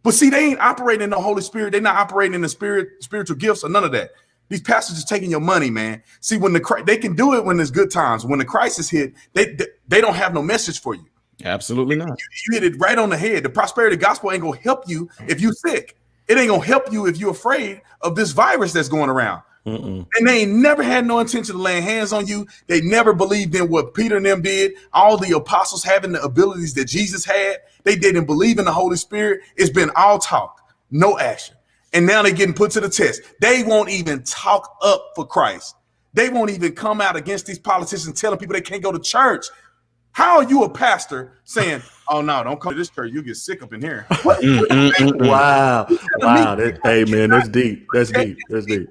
but see, they ain't operating in the Holy Spirit. They're not operating in the spiritual gifts or none of that. These pastors are taking your money, man. See, when they can do it when there's good times. When the crisis hit, they don't have no message for you. Absolutely not. You hit it right on the head. The prosperity gospel ain't gonna help you if you're sick. It ain't gonna help you if you're afraid of this virus that's going around. Mm-mm. And they ain't never had no intention of laying hands on you. They never believed in what Peter and them did. All the apostles having the abilities that Jesus had, they didn't believe in the Holy Spirit. It's been all talk, no action. And now they're getting put to the test. They won't even talk up for Christ. They won't even come out against these politicians telling people they can't go to church. How are you a pastor saying, oh, no, don't come to this church. You'll get sick up in here. Wow. Wow. Hey, man, that's deep. That's deep. That's deep.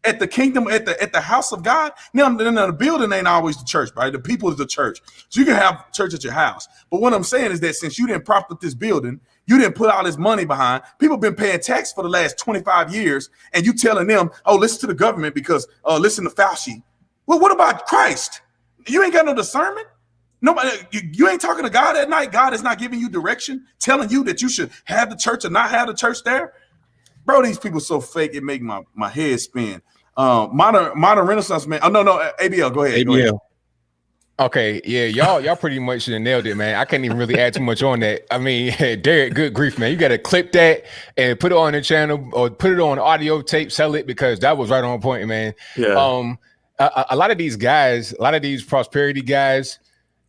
At the kingdom, at the house of God. Now, the building ain't always the church, right? The people is the church. So you can have church at your house. But what I'm saying is that since you didn't prop up this building, you didn't put all this money behind. People have been paying tax for the last 25 years, and you telling them, oh, listen to the government because listen to Fauci. Well, what about Christ? You ain't got no discernment. Nobody, you ain't talking to God at night. God is not giving you direction, telling you that you should have the church or not have the church there. Bro, these people so fake, it make my head spin. Modern Renaissance man. Oh, no, ABL, go ahead. ABL. Go ahead. Okay, yeah, y'all pretty much nailed it, man. I can't even really add too much on that. I mean, Derrick, good grief, man. You got to clip that and put it on the channel or put it on audio tape, sell it, because that was right on point, man. Yeah. A lot of these guys, a lot of these prosperity guys,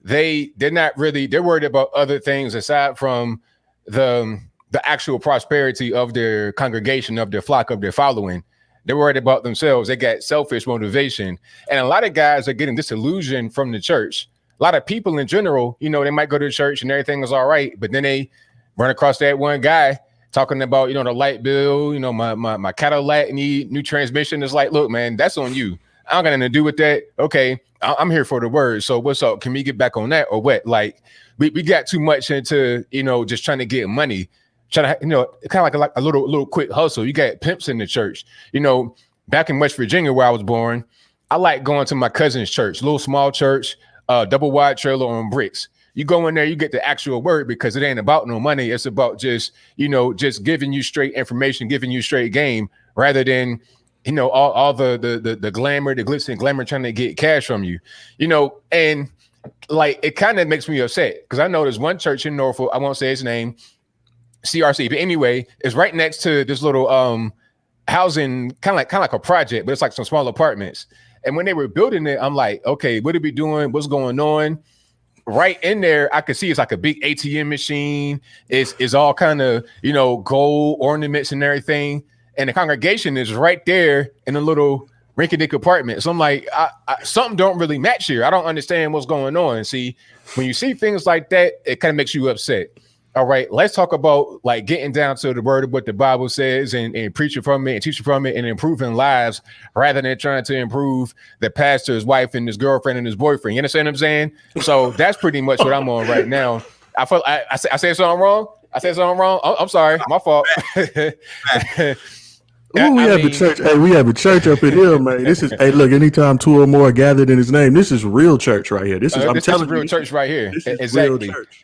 they're worried about other things aside from the actual prosperity of their congregation, of their flock, of their following. They're worried about themselves. They got selfish motivation. And a lot of guys are getting disillusioned from the church. A lot of people in general, they might go to church and everything is all right, but then they run across that one guy talking about, the light bill, my Cadillac need new transmission. It's like, look, man, that's on you. I don't got nothing to do with that. Okay, I'm here for the word. So what's up? Can we get back on that or what? Like, we got too much into, just trying to get money. Trying to, kind of like a little quick hustle. You got pimps in the church. Back in West Virginia where I was born, I like going to my cousin's church, little small church, double wide trailer on bricks. You go in there, you get the actual word because it ain't about no money. It's about just giving you straight information, giving you straight game, rather than all the glamour, the glitz and glamour trying to get cash from you. And like it kind of makes me upset because I know there's one church in Norfolk. I won't say its name. CRC, but anyway, it's right next to this little housing, kind of like a project, but it's like some small apartments. And when they were building it, I'm like, okay, what are we doing? What's going on? Right in there, I could see it's like a big ATM machine. It's all kind of gold ornaments and everything. And the congregation is right there in a little rinky-dink apartment. So I'm like, something don't really match here. I don't understand what's going on. See, when you see things like that, it kind of makes you upset. All right, let's talk about like getting down to the word of what the Bible says and preaching from it and teaching from it and improving lives rather than trying to improve the pastor's wife and his girlfriend and his boyfriend. You understand what I'm saying? So that's pretty much what I'm on right now. I feel I said something wrong. I'm sorry, my fault. We have a church. Hey, we have a church up in here, man. This is look. Anytime two or more are gathered in His name, this is real church right here. This is real church right here. This is exactly. Real church.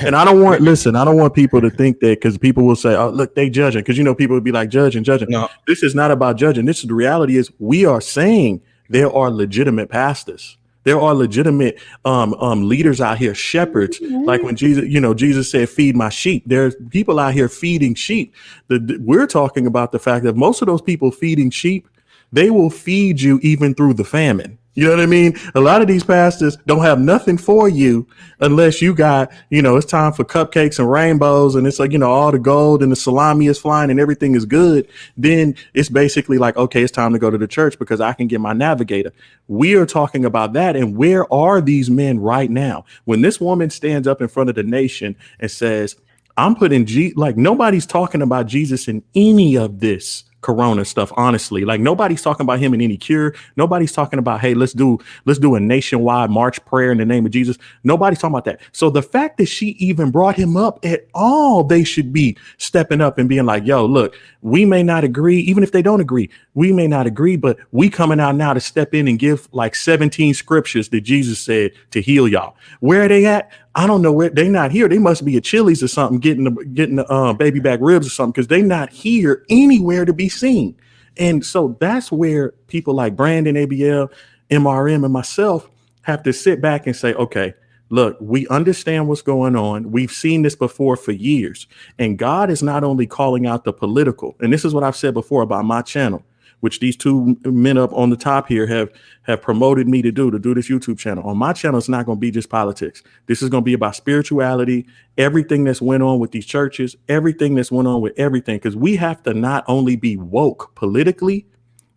And I don't want people to think that because people will say, oh, look, they judging. Because, people would be like judging. No, this is not about judging. The reality is we are saying there are legitimate pastors. There are legitimate leaders out here, shepherds. Like when Jesus said, feed my sheep. There's people out here feeding sheep. We're talking about the fact that most of those people feeding sheep, they will feed you even through the famine. You know what I mean? A lot of these pastors don't have nothing for you unless you got, it's time for cupcakes and rainbows and it's like, all the gold and the salami is flying and everything is good. Then it's basically like, okay, it's time to go to the church because I can get my navigator. We are talking about that. And where are these men right now? When this woman stands up in front of the nation and says, I'm putting nobody's talking about Jesus in any of this Corona stuff, honestly. Like nobody's talking about him in any cure. Nobody's talking about, hey, let's do a nationwide march prayer in the name of Jesus. Nobody's talking about that. So the fact that she even brought him up at all, they should be stepping up and being like, yo, look, we may not agree, even if they don't agree, we may not agree, but we coming out now to step in and give like 17 scriptures that Jesus said to heal y'all. Where are they at? I don't know where they're not here. They must be at Chili's or something, getting the baby back ribs or something, because they're not here anywhere to be seen. And so that's where people like Brandon, ABL, MRM, and myself have to sit back and say, okay, look, we understand what's going on. We've seen this before for years. And God is not only calling out the political, and this is what I've said before about my channel. which these two men up on the top here have promoted me to do this YouTube channel. On my channel, it's not going to be just politics. This is going to be about spirituality, everything that's went on with these churches, everything that's went on with everything, because we have to not only be woke politically,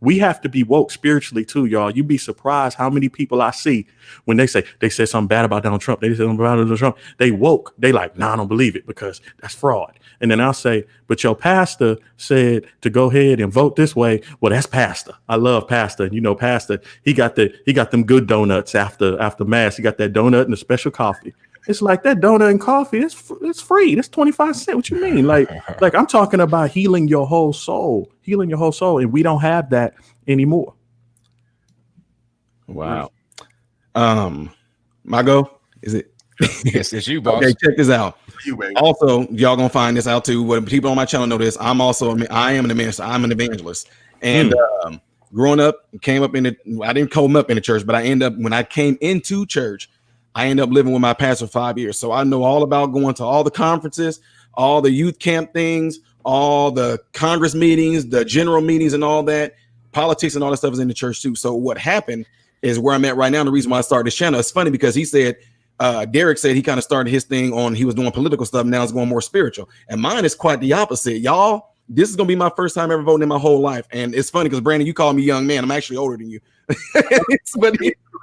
we have to be woke spiritually too, y'all. You'd be surprised how many people I see when they said something bad about Donald Trump. They said something about Donald Trump. They woke. They like, nah, I don't believe it because that's fraud. And then I'll say, but your pastor said to go ahead and vote this way. Well, that's pastor. I love pastor. And you know, pastor, he got them good donuts after mass. He got that donut and a special coffee. It's like that donut and coffee. It's free. That's 25 cents. What you mean? Like I'm talking about healing your whole soul, and we don't have that anymore. Wow. My go? Is it? Yes, it's you, boss. Okay, check this out. Also, y'all gonna find this out too. When people on my channel know this, I am an minister. I'm an evangelist, and growing up, I didn't come up in the church, but when I came into church, I ended up living with my pastor for 5 years. So I know all about going to all the conferences, all the youth camp things, all the Congress meetings, the general meetings and all that. Politics and all that stuff is in the church too. So what happened is where I'm at right now. The reason why I started this channel, it's funny because he said, Derrick said he kind of started his thing he was doing political stuff. Now it's going more spiritual. And mine is quite the opposite. Y'all, this is going to be my first time ever voting in my whole life. And it's funny because Brandon, you call me young man. I'm actually older than you. But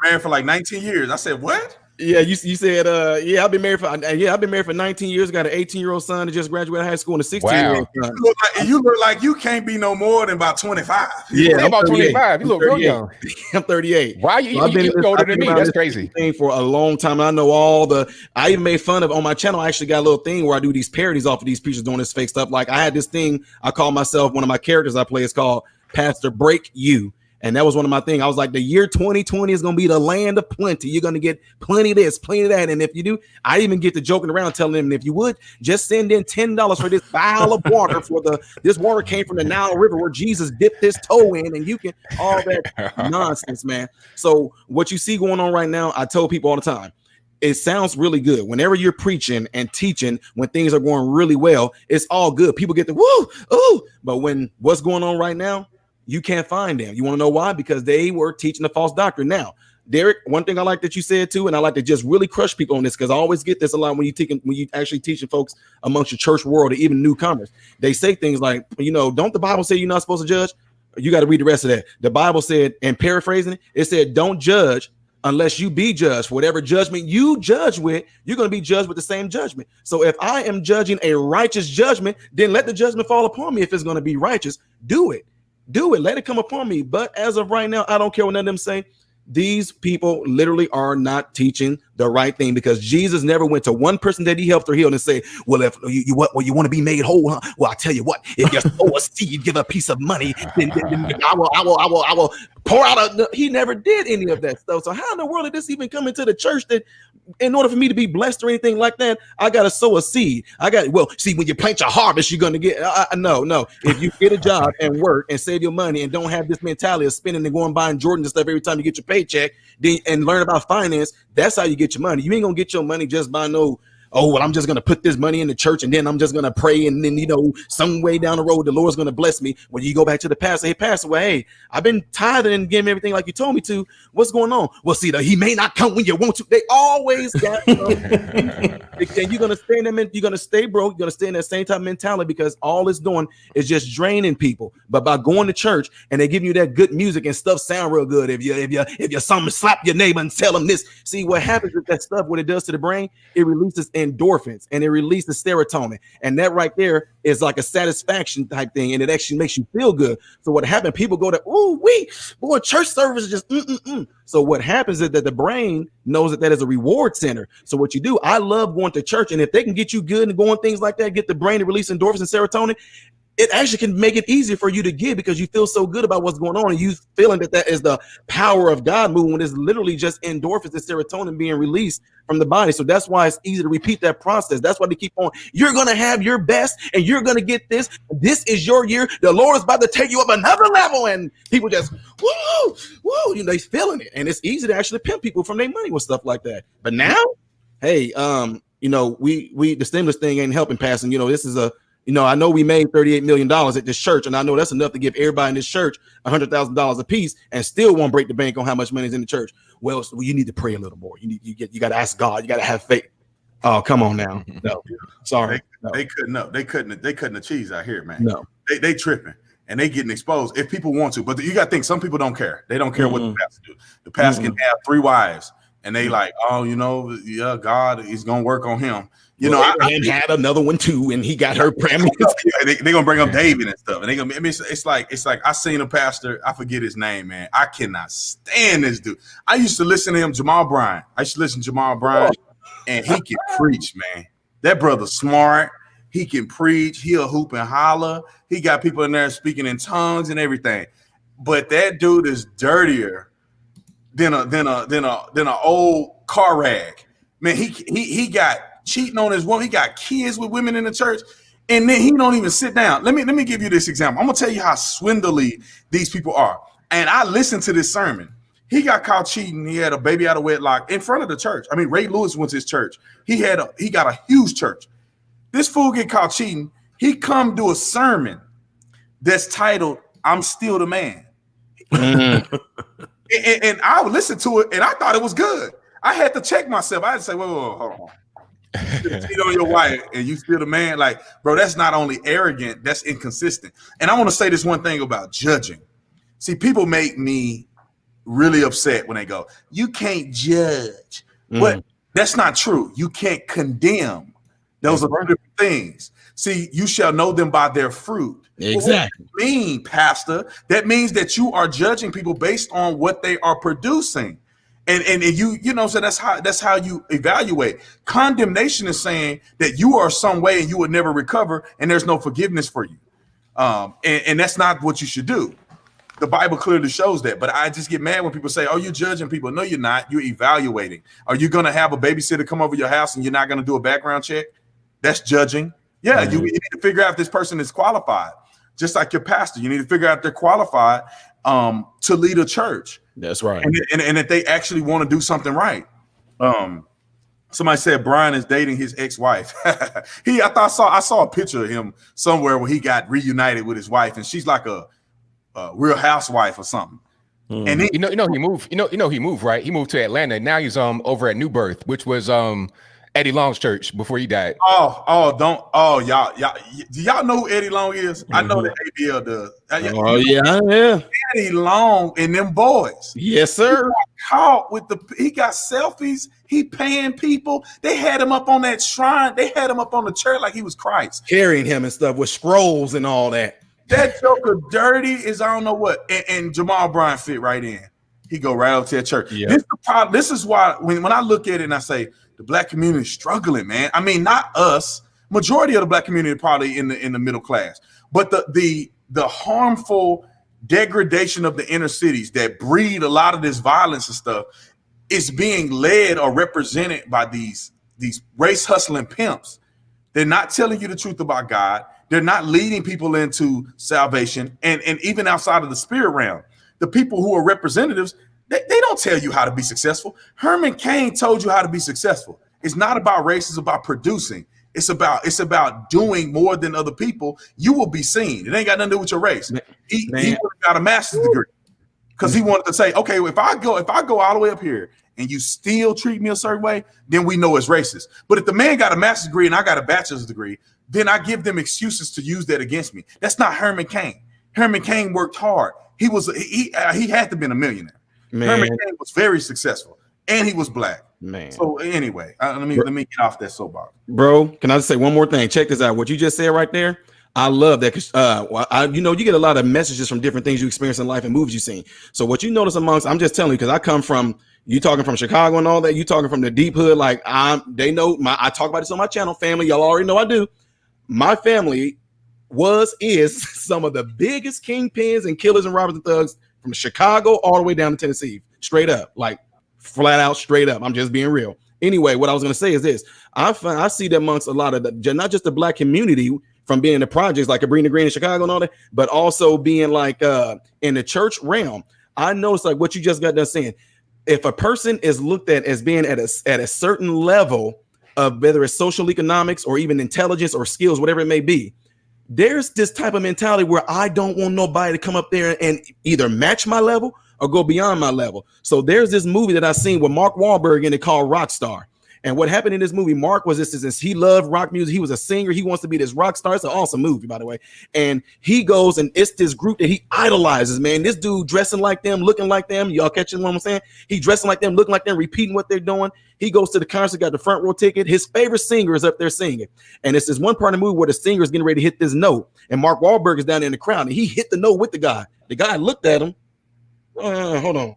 man, for like 19 years. I said, what? Yeah, you said I've been married for 19 years. Got an 18-year-old son that just graduated high school and a 16-year-old son. You look like you can't be no more than about 25. Yeah, I'm about 25. You look real young. I'm 38. Why you older than me? That's crazy. Thing for a long time. I know I even made fun of on my channel. I actually got a little thing where I do these parodies off of these preachers doing this fake stuff. Like I had this thing I call myself, one of my characters I play is called Pastor Break You. And that was one of my things. I was like, the year 2020 is going to be the land of plenty. You're going to get plenty of this, plenty of that. And if you do, I even get to joking around telling them, if you would just send in $10 for this vial of water this water came from the Nile River where Jesus dipped his toe in, and you can all that nonsense, man. So what you see going on right now, I tell people all the time, it sounds really good. Whenever you're preaching and teaching, when things are going really well, it's all good. People get the woo, ooh. But when what's going on right now, you can't find them. You want to know why? Because they were teaching a false doctrine. Now, Derrick, one thing I like that you said too, and I like to just really crush people on this because I always get this a lot when you actually teaching folks amongst your church world or even newcomers. They say things like, don't the Bible say you're not supposed to judge? You got to read the rest of that. The Bible said, and paraphrasing it said, don't judge unless you be judged. For whatever judgment you judge with, you're going to be judged with the same judgment. So if I am judging a righteous judgment, then let the judgment fall upon me. If it's going to be righteous, do it. Let it come upon me. But as of right now, I don't care what none of them say. These people literally are not teaching the right thing, because Jesus never went to one person that he helped or healed and say, well, if you want to be made whole, huh? Well, I tell you what, if you sow a seed, give a piece of money, then I will pour out he never did any of that stuff. So how in the world did this even come into the church that in order for me to be blessed or anything like that, I got to sow a seed? When you plant your harvest, you're going to get, no. If you get a job and work and save your money and don't have this mentality of spending and going buying Jordans and stuff every time you get your paycheck, and learn about finance, that's how you get your money. You ain't going to get your money just by I'm just going to put this money in the church and then I'm just going to pray. And then, some way down the road, the Lord's going to bless me. When you go back to the pastor, hey, pastor, well, hey, I've been tithing and giving everything like you told me to. What's going on? Well, see, he may not come when you want to. They always got, and you're going to stay you're going to stay broke. You're going to stay in that same type of mentality, because all it's doing is just draining people. But by going to church and they giving you that good music and stuff sound real good. If you something, slap your neighbor and tell them this. See what happens with that stuff, what it does to the brain, it releases endorphins and it releases serotonin, and that right there is like a satisfaction type thing, and it actually makes you feel good. So what happened, people go to church service is just So what happens is that the brain knows that is a reward center. So what you do, I love going to church, and if they can get you good and going things like that, get the brain to release endorphins and serotonin, it actually can make it easier for you to give, because you feel so good about what's going on and you feeling that is the power of God moving, when it's literally just endorphins and serotonin being released from the body. So that's why it's easy to repeat that process. That's why they keep on. You're going to have your best and you're going to get this. This is your year. The Lord is about to take you up another level, and people just, woo, they feeling it. And it's easy to actually pimp people from their money with stuff like that. But now, hey, the stimulus thing ain't helping passing. This is You know, I know we made $38 million at this church, and I know that's enough to give everybody in this church $100,000 a piece, and still won't break the bank on how much money is in the church. Well, you need to pray a little more. You got to ask God. You got to have faith. Oh, come on now. No, sorry. They couldn't achieve out here, man. No, they tripping and they getting exposed if people want to. But you got to think some people don't care. They don't care what the pastor do. The pastor can have 3 wives, and they like, oh, you know, yeah, God is gonna work on him. You know, I had another one too, and he got her pregnant. They're gonna bring up David and stuff, and they gonna. I mean, it's like I seen a pastor. I forget his name, man. I cannot stand this dude. I used to listen to him, Jamal Bryant. And he can preach, man. That brother's smart. He can preach. He'll hoop and holler. He got people in there speaking in tongues and everything. But that dude is dirtier than a old car rag. Man, he got cheating on his woman. He got kids with women in the church, and then he don't even sit down. Let me give you this example. I'm gonna tell you how swindly these people are. And I listened to this sermon. He got caught cheating. He had a baby out of wedlock in front of the church. I mean, Ray Lewis went to his church. He got a huge church. This fool get caught cheating. He come do a sermon that's titled "I'm Still the Man," and I would listen to it, and I thought it was good. I had to check myself. I had to say, whoa, hold on. Cheat on your wife and you still the man? Like, bro, that's not only arrogant, that's inconsistent. And I want to say this one thing about judging. See, people make me really upset when they go, you can't judge. But that's not true. You can't condemn. Those are two different things. See, you shall know them by their fruit. Exactly. Well, what does that mean, Pastor? That means that you are judging people based on what they are producing. And you know, so that's how you evaluate. Condemnation is saying that you are some way and you would never recover, and there's no forgiveness for you. And that's not what you should do. The Bible clearly shows that. But I just get mad when people say, oh, you're judging people. No, you're not. You're evaluating. Are you going to have a babysitter come over your house and you're not going to do a background check? That's judging. Yeah, you need to figure out if this person is qualified. Just like your pastor, you need to figure out if they're qualified to lead a church. That's right. And that they actually want to do something right. Somebody said Brian is dating his ex-wife. I saw a picture of him somewhere where he got reunited with his wife, and she's like a Real Housewife or something. And he, he moved. He moved, right? He moved to Atlanta. Now he's over at New Birth, which was Eddie Long's church before he died. Y'all do y'all know who Eddie Long is? I know that ABL does. Yeah. Eddie Long and them boys. Yes, sir. He got selfies. He paying people. They had him up on that shrine. They had him up on the chair like he was Christ, carrying him and stuff with scrolls and all that. That joker dirty is I don't know what. And Jamal Bryant fit right in. He go right up to that church. Yeah. This is why when I look at it and I say the black community is struggling, man. I mean, not us. Majority of the black community probably in the middle class, but the harmful degradation of the inner cities that breed a lot of this violence and stuff is being led or represented by these race hustling pimps. They're not telling you the truth about God. They're not leading people into salvation, and even outside of the spirit realm. The people who are representatives, they don't tell you how to be successful. Herman Cain told you how to be successful. It's not about race, it's about producing. It's about doing more than other people. You will be seen. It ain't got nothing to do with your race. He got a master's degree because he wanted to say, okay, well, if I go all the way up here and you still treat me a certain way, then we know it's racist. But if the man got a master's degree and I got a bachelor's degree, then I give them excuses to use that against me. That's not Herman Cain. Herman Cain worked hard. He had to have been a millionaire. Man. Herman Cain was very successful, and he was black. Man. So anyway, let me get off that soapbox, bro. Can I just say one more thing? Check this out. What you just said right there, I love that because you get a lot of messages from different things you experience in life and movies you've seen. So what you notice I'm just telling you because I come from you talking from Chicago and all that. You talking from the deep hood, like they know I talk about this on my channel. Family, y'all already know I do. My family is some of the biggest kingpins and killers and robbers and thugs from Chicago all the way down to Tennessee, straight up, like flat out, straight up. I'm just being real. Anyway, what I was going to say is this. I see that amongst a lot of not just the black community from being in the projects like Cabrini Green in Chicago and all that, but also being like in the church realm. I noticed like what you just got done saying. If a person is looked at as being at a certain level of whether it's social economics or even intelligence or skills, whatever it may be, there's this type of mentality where I don't want nobody to come up there and either match my level or go beyond my level. So there's this movie that I seen with Mark Wahlberg in it called Rockstar. And what happened in this movie, Mark was this he loved rock music. He was a singer. He wants to be this rock star. It's an awesome movie, by the way. And he goes and it's this group that he idolizes, man. This dude dressing like them, looking like them. Y'all catching what I'm saying? He dressing like them, looking like them, repeating what they're doing. He goes to the concert, got the front row ticket. His favorite singer is up there singing. And it's this one part of the movie where the singer is getting ready to hit this note. And Mark Wahlberg is down there in the crowd. And he hit the note with the guy. The guy looked at him. Hold on.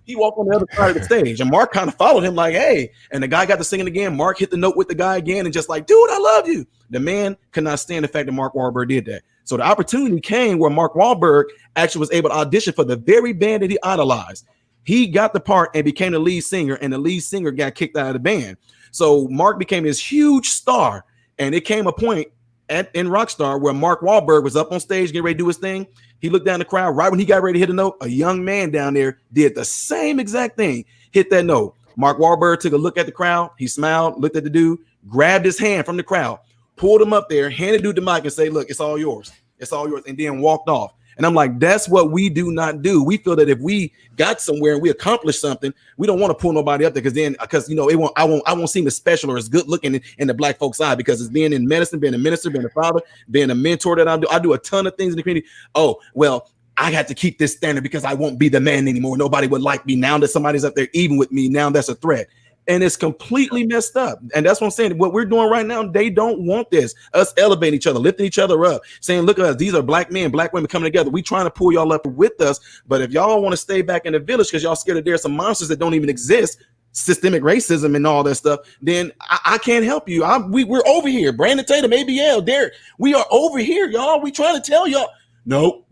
He walked on the other side of the stage, and Mark kind of followed him like, hey. And the guy got to singing again. Mark hit the note with the guy again and just like, dude, I love you. The man could not stand the fact that Mark Wahlberg did that. So the opportunity came where Mark Wahlberg actually was able to audition for the very band that he idolized. He got the part and became the lead singer, and the lead singer got kicked out of the band. So Mark became this huge star, and it came a point in Rockstar where Mark Wahlberg was up on stage getting ready to do his thing. He looked down the crowd. Right when he got ready to hit a note, a young man down there did the same exact thing, hit that note. Mark Wahlberg took a look at the crowd. He smiled, looked at the dude, grabbed his hand from the crowd, pulled him up there, handed dude the mic and say, look, it's all yours. It's all yours. And then walked off. And I'm like, that's what we do not do. We feel that if we got somewhere and we accomplished something, we don't want to pull nobody up there because you know, I won't seem as special or as good looking in the black folks' eye, because it's being in medicine, being a minister, being a father, being a mentor that I do. I do a ton of things in the community. Oh, well, I had to keep this standard because I won't be the man anymore. Nobody would like me now that somebody's up there even with me. Now that's a threat. And it's completely messed up. And that's what I'm saying. What we're doing right now, they don't want this. Us elevating each other, lifting each other up, saying, look at us. These are black men, black women coming together. We trying to pull y'all up with us. But if y'all want to stay back in the village because y'all scared that there's some monsters that don't even exist, systemic racism and all that stuff, then I can't help you. We're over here. Brandon Tatum, ABL, Derrick. We are over here, y'all. We trying to tell y'all. Nope.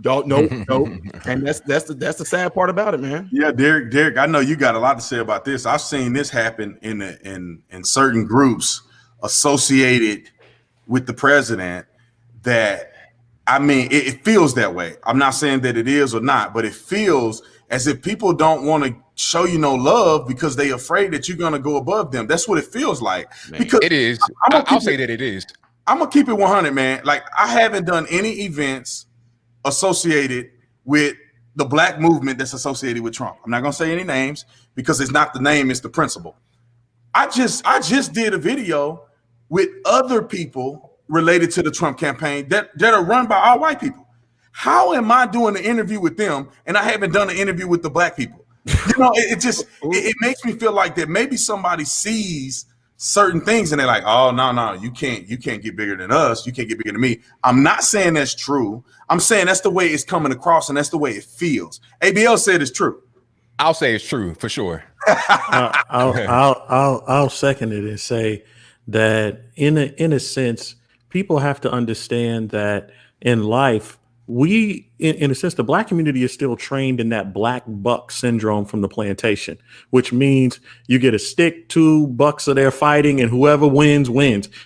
Don't no. And that's the sad part about it, man. Yeah, Derrick, I know you got a lot to say about this. I've seen this happen in certain groups associated with the president that, I mean, it feels that way. I'm not saying that it is or not, but it feels as if people don't want to show you no love because they're afraid that you're going to go above them. That's what it feels like. Man, because it is. I'll say that it is. I'm going to keep it 100, man. Like, I haven't done any events associated with the black movement that's associated with Trump. I'm not going to say any names because it's not the name, it's the principle. I just did a video with other people related to the Trump campaign that are run by all white people. How am I doing an interview with them and I haven't done an interview with the black people? You know, it makes me feel like that maybe somebody sees certain things and they're like, oh, no, you can't get bigger than us. You can't get bigger than me. I'm not saying that's true. I'm saying that's the way it's coming across and that's the way it feels. ABL said it's true. I'll say it's true for sure. I'll second it and say that in a sense, people have to understand that in life, in a sense, the black community is still trained in that black buck syndrome from the plantation, which means you get a stick, 2 bucks are there fighting, and whoever wins.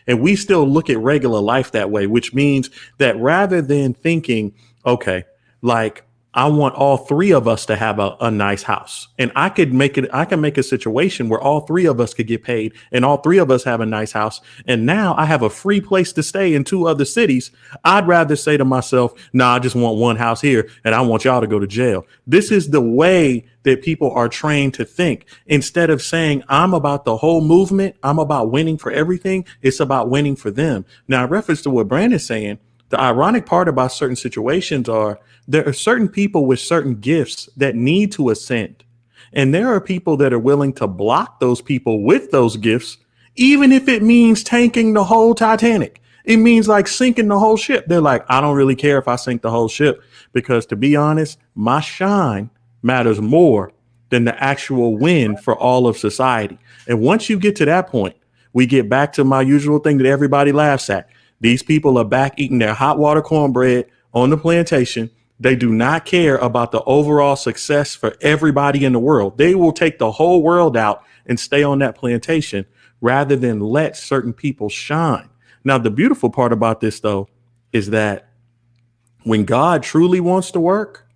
And we still look at regular life that way, which means that rather than thinking, okay, like, I want all 3 of us to have a nice house, and I can make a situation where all 3 of us could get paid and all 3 of us have a nice house. And now I have a free place to stay in 2 other cities. I'd rather say to myself, nah, I just want 1 house here and I want y'all to go to jail. This is the way that people are trained to think. Instead of saying, I'm about the whole movement, I'm about winning for everything, it's about winning for them. Now, in reference to what Brandon's saying, the ironic part about certain situations are there are certain people with certain gifts that need to ascend. And there are people that are willing to block those people with those gifts, even if it means tanking the whole Titanic. It means like sinking the whole ship. They're like, I don't really care if I sink the whole ship, because to be honest, my shine matters more than the actual win for all of society. And once you get to that point, we get back to my usual thing that everybody laughs at. These people are back eating their hot water cornbread on the plantation. They do not care about the overall success for everybody in the world. They will take the whole world out and stay on that plantation rather than let certain people shine. Now, the beautiful part about this, though, is that when God truly wants to work,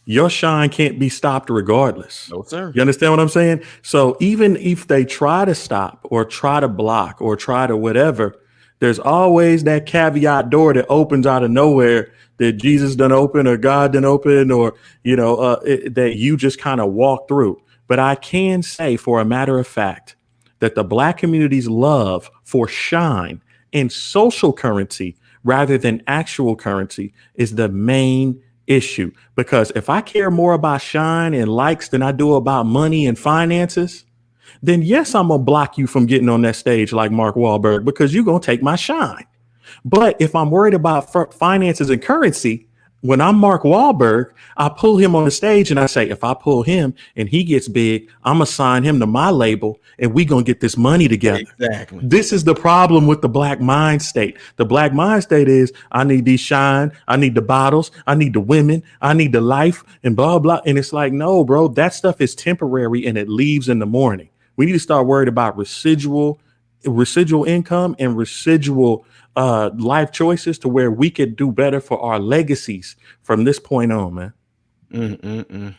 your shine can't be stopped regardless. No, sir. You understand what I'm saying? So even if they try to stop or try to block or try to whatever, There's always that caveat door that opens out of nowhere that Jesus done open or God done open, or, that you just kind of walk through. But I can say for a matter of fact that the Black community's love for shine and social currency rather than actual currency is the main issue. Because if I care more about shine and likes than I do about money and finances, then yes, I'm gonna block you from getting on that stage like Mark Wahlberg, because you're gonna take my shine. But if I'm worried about finances and currency, when I'm Mark Wahlberg, I pull him on the stage and I say, if I pull him and he gets big, I'm gonna sign him to my label and we gonna get this money together. Exactly. This is the problem with the Black mind state. The Black mind state is, I need these shine, I need the bottles, I need the women, I need the life, and blah, blah. And it's like, no, bro, that stuff is temporary and it leaves in the morning. We need to start worried about residual income and residual life choices to where we could do better for our legacies from this point on, man.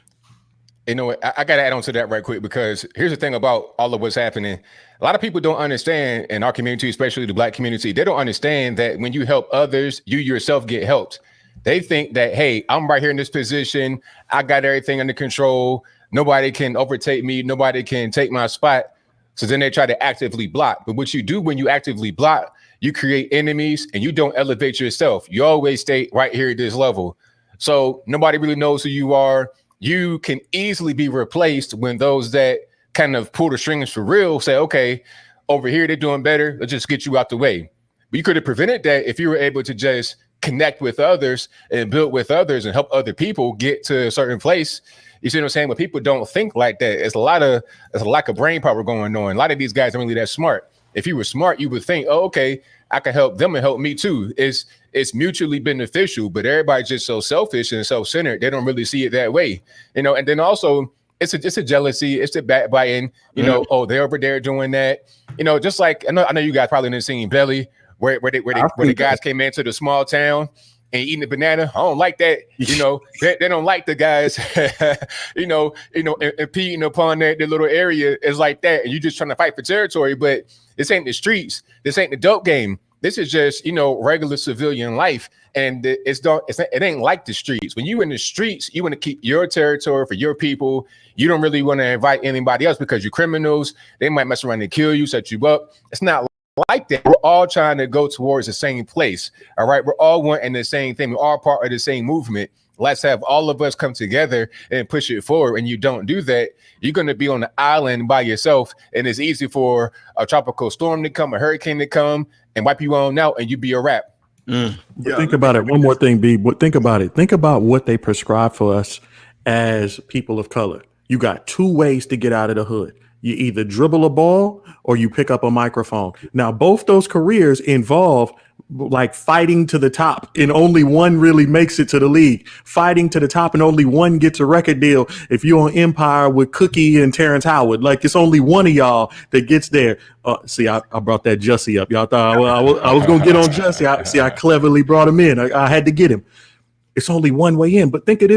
You know what? I got to add on to that right quick, because here's the thing about all of what's happening. A lot of people don't understand in our community, especially the Black community, they don't understand that when you help others, you yourself get helped. They think that, hey, I'm right here in this position. I got everything under control. Nobody can overtake me. Nobody can take my spot. So then they try to actively block. But what you do when you actively block, you create enemies and you don't elevate yourself. You always stay right here at this level. So nobody really knows who you are. You can easily be replaced when those that kind of pull the strings for real say, okay, over here they're doing better. Let's just get you out the way. But you could have prevented that if you were able to just connect with others and build with others and help other people get to a certain place. You see what I'm saying? But people don't think like that. There's a lack of brain power going on. A lot of these guys aren't really that smart. If you were smart, you would think, oh, okay, I can help them and help me too. It's mutually beneficial, but everybody's just so selfish and self-centered. They don't really see it that way, And then also it's a jealousy, it's a backbiting, oh, they're over there doing that, just like I know you guys probably didn't see Belly where the guys came into the small town and eating a banana. I don't like that. They don't like the guys, impeding upon their little area is like that. And you just trying to fight for territory, but this ain't the streets. This ain't the dope game. This is just, regular civilian life. And it ain't like the streets. When you in the streets, you want to keep your territory for your people. You don't really want to invite anybody else because you're criminals. They might mess around and kill you, set you up. It's not like that. We're all trying to go towards the same place. All right. We're all wanting the same thing. We're all part of the same movement. Let's have all of us come together and push it forward. And you don't do that, you're going to be on the island by yourself. And it's easy for a tropical storm to come, a hurricane to come and wipe you on out, and you be a wrap. Yeah. Think about it. One more thing, B. Think about it. Think about what they prescribe for us as people of color. You got two ways to get out of the hood. You either dribble a ball or you pick up a microphone. Now, both those careers involve like fighting to the top, and only one really makes it to the league. Fighting to the top and only one gets a record deal. If you're on Empire with Cookie and Terrence Howard, like it's only one of y'all that gets there. See, I brought that Jussie up. Y'all thought I was going to get on Jussie. I cleverly brought him in. I had to get him. It's only one way in. But think of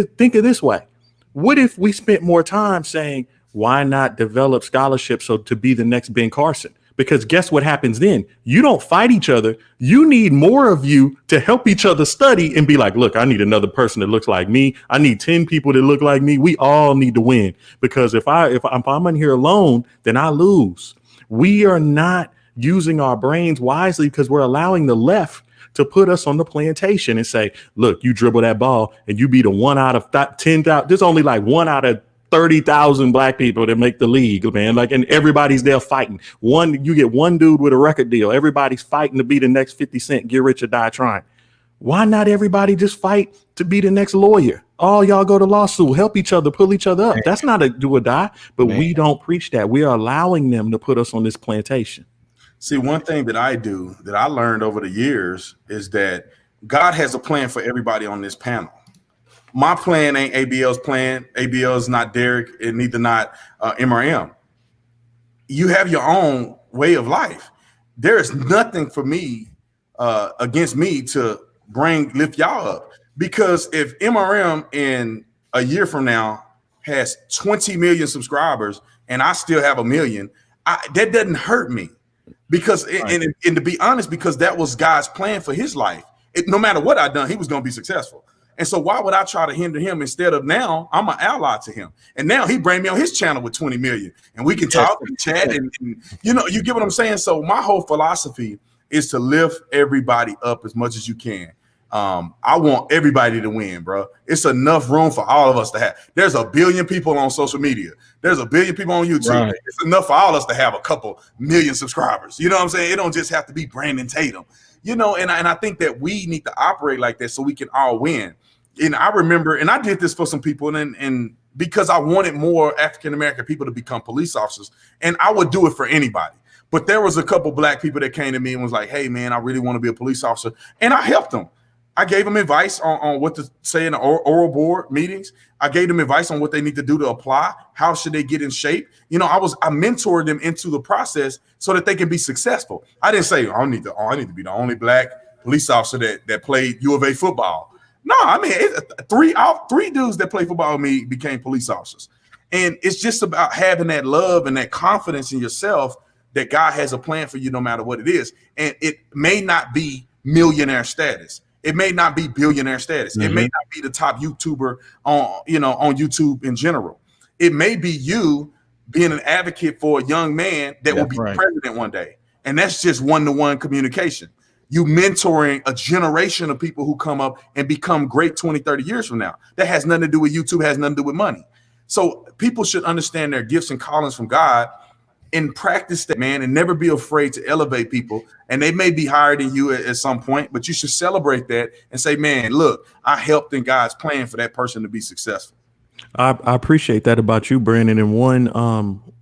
this way. What if we spent more time saying, why not develop scholarships to be the next Ben Carson? Because guess what happens then? You don't fight each other. You need more of you to help each other study and be like, look, I need another person that looks like me. I need 10 people that look like me. We all need to win. Because if I'm in here alone, then I lose. We are not using our brains wisely because we're allowing the left to put us on the plantation and say, look, you dribble that ball and you be the one out of 10,000. There's only like one out of 30,000 black people that make the league, man. Like, and everybody's there fighting. You get one dude with a record deal. Everybody's fighting to be the next 50 Cent, get rich or die trying. Why not everybody just fight to be the next lawyer? All y'all go to law school, help each other, pull each other up. That's not a do or die, but we don't preach that. We are allowing them to put us on this plantation. See, one thing that I do that I learned over the years is that God has a plan for everybody on this panel. My plan ain't ABL's plan. ABL is not Derrick, and neither not MRM. You have your own way of life. There is nothing for me against me to lift y'all up. Because if MRM in a year from now has 20 million subscribers and I still have 1 million, that doesn't hurt me. Because and to be honest, because that was God's plan for his life. No matter what I done, he was going to be successful. And so why would I try to hinder him instead of now I'm an ally to him? And now he bring me on his channel with 20 million and we can talk and chat and you know, you get what I'm saying? So my whole philosophy is to lift everybody up as much as you can. I want everybody to win, bro. It's enough room for all of us to have. There's a billion people on social media. There's a billion people on YouTube. Right. It's enough for all of us to have a couple million subscribers. You know what I'm saying? It don't just have to be Brandon Tatum. You know, and I think that we need to operate like that so we can all win. And I remember, and I did this for some people, and because I wanted more African-American people to become police officers, and I would do it for anybody. But there was a couple black people that came to me and was like, hey, man, I really want to be a police officer. And I helped them. I gave them advice on what to say in the oral board meetings. I gave them advice on what they need to do to apply. How should they get in shape? You know, I mentored them into the process so that they can be successful. I didn't say, I need to be the only black police officer that played U of A football. No, I mean, three dudes that played football with me became police officers. And it's just about having that love and that confidence in yourself that God has a plan for you no matter what it is. And it may not be millionaire status. It may not be billionaire status. Mm-hmm. It may not be the top YouTuber on YouTube in general. It may be you being an advocate for a young man that will be president one day. And that's just one-to-one communication. You mentoring a generation of people who come up and become great 20, 30 years from now. That has nothing to do with YouTube, has nothing to do with money. So people should understand their gifts and callings from God and practice that, man, and never be afraid to elevate people. And they may be higher than you at some point, but you should celebrate that and say, man, look, I helped in God's plan for that person to be successful. I appreciate that about you, Brandon. And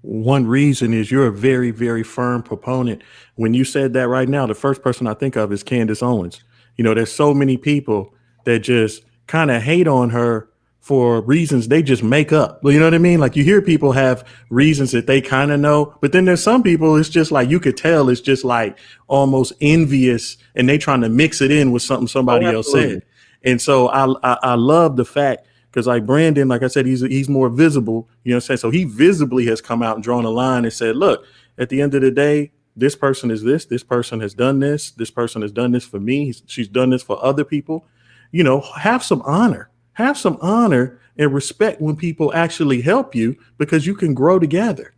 one reason is you're a very, very firm proponent. When you said that right now, the first person I think of is Candace Owens. You know, there's so many people that just kind of hate on her for reasons they just make up. You know what I mean? Like you hear people have reasons that they kind of know, but then there's some people, it's just like, you could tell it's just like almost envious and they trying to mix it in with something somebody else said. And so I love the fact, because like Brandon, like I said, he's more visible, you know what I'm saying? So he visibly has come out and drawn a line and said, look, at the end of the day, this person is this person has done this person has done this for me. She's done this for other people. You know, have some honor and respect when people actually help you, because you can grow together.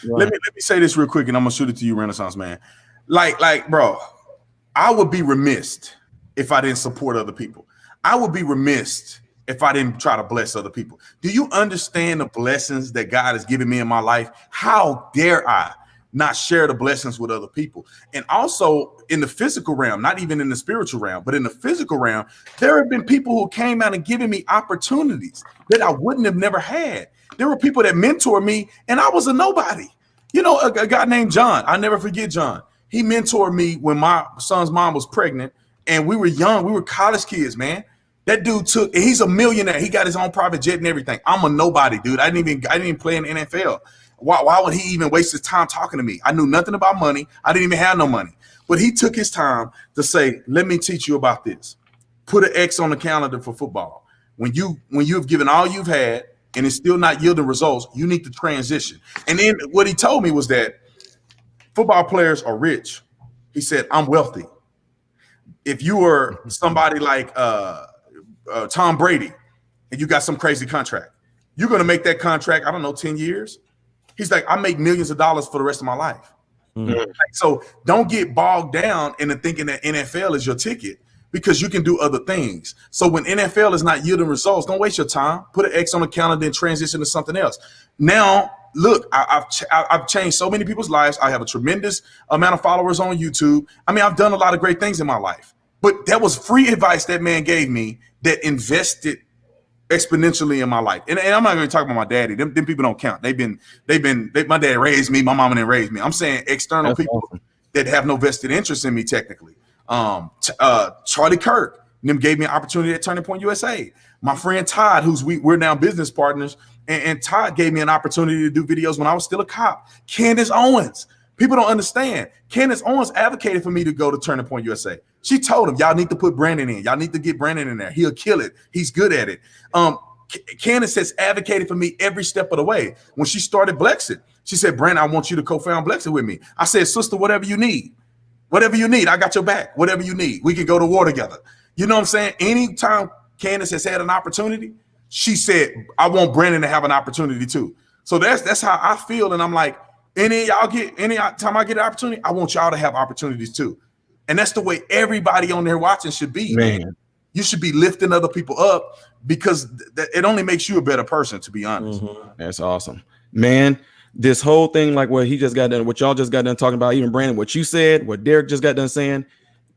Right. Let me say this real quick and I'm gonna shoot it to you, Renaissance man. Like, bro, I would be remiss if I didn't support other people. I would be remiss if I didn't try to bless other people. Do you understand the blessings that God has given me in my life? How dare I not share the blessings with other people? And also in the physical realm, not even in the spiritual realm, but in the physical realm, there have been people who came out and given me opportunities that I wouldn't have never had. There were people that mentored me and I was a nobody. You know, a guy named John, I never forget John. He mentored me when my son's mom was pregnant and we were young. We were college kids, man. That dude he's a millionaire. He got his own private jet and everything. I'm a nobody, dude. I didn't even play in the NFL. Why would he even waste his time talking to me? I knew nothing about money. I didn't even have no money. But he took his time to say, let me teach you about this. Put an X on the calendar for football. When you've given all you've had and it's still not yielding results, you need to transition. And then what he told me was that football players are rich. He said, I'm wealthy. If you were somebody like Tom Brady and you got some crazy contract, you're going to make that contract, I don't know, 10 years. He's like, I make millions of dollars for the rest of my life. Mm-hmm. So don't get bogged down into thinking that NFL is your ticket, because you can do other things. So when NFL is not yielding results, don't waste your time. Put an X on the calendar and transition to something else. Now, look, I've changed so many people's lives. I have a tremendous amount of followers on YouTube. I mean, I've done a lot of great things in my life. But that was free advice that man gave me that invested exponentially in my life. And I'm not going to talk about my daddy. Them people don't count. My dad raised me. My mama didn't raise me. I'm saying external That's people awesome. That have no vested interest in me technically. Charlie Kirk, them gave me an opportunity at Turning Point USA. My friend Todd, we're now business partners, and Todd gave me an opportunity to do videos when I was still a cop. Candace Owens. People don't understand. Candace Owens advocated for me to go to Turning Point USA. She told him, y'all need to put Brandon in. Y'all need to get Brandon in there. He'll kill it. He's good at it. Candace has advocated for me every step of the way. When she started Blexit, She said, Brandon, I want you to co-found Blexit with me. I said, sister, whatever you need. Whatever you need, I got your back. Whatever you need, we can go to war together. You know what I'm saying? Anytime Candace has had an opportunity, she said, I want Brandon to have an opportunity too. So that's how I feel. And I'm like, any time I get an opportunity, I want y'all to have opportunities too. And that's the way everybody on there watching should be. Man. You should be lifting other people up because it only makes you a better person, to be honest. That's awesome, man. This whole thing, like what he just got done, what y'all just got done talking about, even Brandon, what you said, what Derrick just got done saying,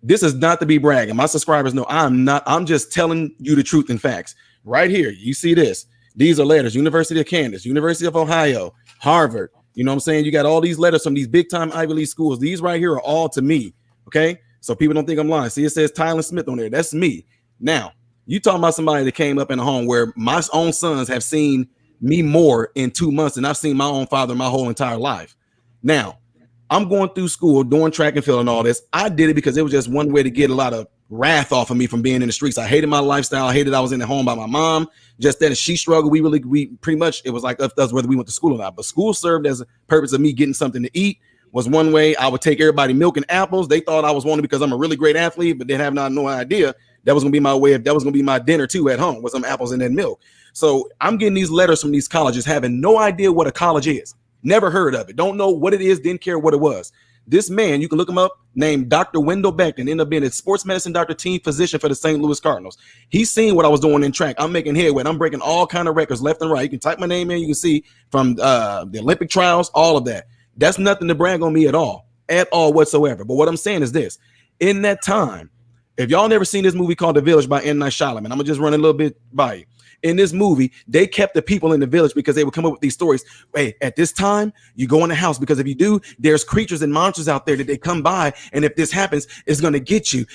this is not to be bragging. My subscribers know I'm not. I'm just telling you the truth and facts. Right here, you see this. These are letters. University of Kansas, University of Ohio, Harvard. You know what I'm saying? You got all these letters from these big-time Ivy League schools. These right here are all to me, okay? So people don't think I'm lying. See, it says Tyler Smith on there. That's me. Now, you talking about somebody that came up in a home where my own sons have seen me more in 2 months than I've seen my own father my whole entire life. Now, I'm going through school, doing track and field and all this. I did it because it was just one way to get a lot of wrath off of me from being in the streets. I hated my lifestyle. I hated I was in the home by my mom. Just that she struggled. We pretty much, it was like us whether we went to school or not. But school served as a purpose of me getting something to eat. Was one way. I would take everybody milk and apples. They thought I was wanted because I'm a really great athlete, but they have no idea that was gonna be my way of, that was gonna be my dinner too at home with some apples and then milk. So I'm getting these letters from these colleges, having no idea what a college is. Never heard of it. Don't know what it is. Didn't care what it was. This man, you can look him up, named Dr. Wendell Beckton, ended up being a sports medicine doctor, team physician for the St. Louis Cardinals. He's seen what I was doing in track. I'm making headway. I'm breaking all kind of records left and right. You can type my name in. You can see from the Olympic trials, all of that. That's nothing to brag on me at all whatsoever. But what I'm saying is this. In that time, if y'all never seen this movie called The Village by M. Night Shyamalan, I'm going to just run a little bit by you. In this movie, they kept the people in the village because they would come up with these stories. Hey, at this time, you go in the house because if you do, there's creatures and monsters out there that they come by. And if this happens, it's going to get you.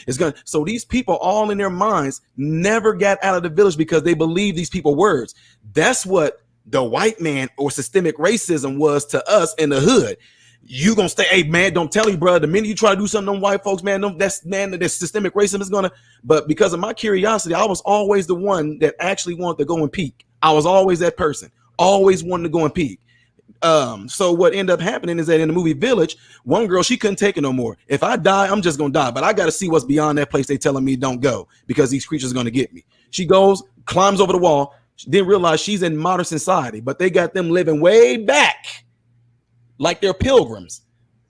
So these people all in their minds never got out of the village because they believe these people words. That's what the white man or systemic racism was to us in the hood. You gonna stay, hey man, don't tell you, bro. The minute you try to do something, them white folks, man, that's systemic racism is gonna. But because of my curiosity, I was always the one that actually wanted to go and peek. I was always that person, always wanted to go and peek. So what ended up happening is that in the movie Village, one girl, she couldn't take it no more. If I die, I'm just gonna die. But I got to see what's beyond that place they telling me don't go because these creatures are gonna get me. She goes, climbs over the wall. She didn't realize she's in modern society, but they got them living way back. Like they're pilgrims,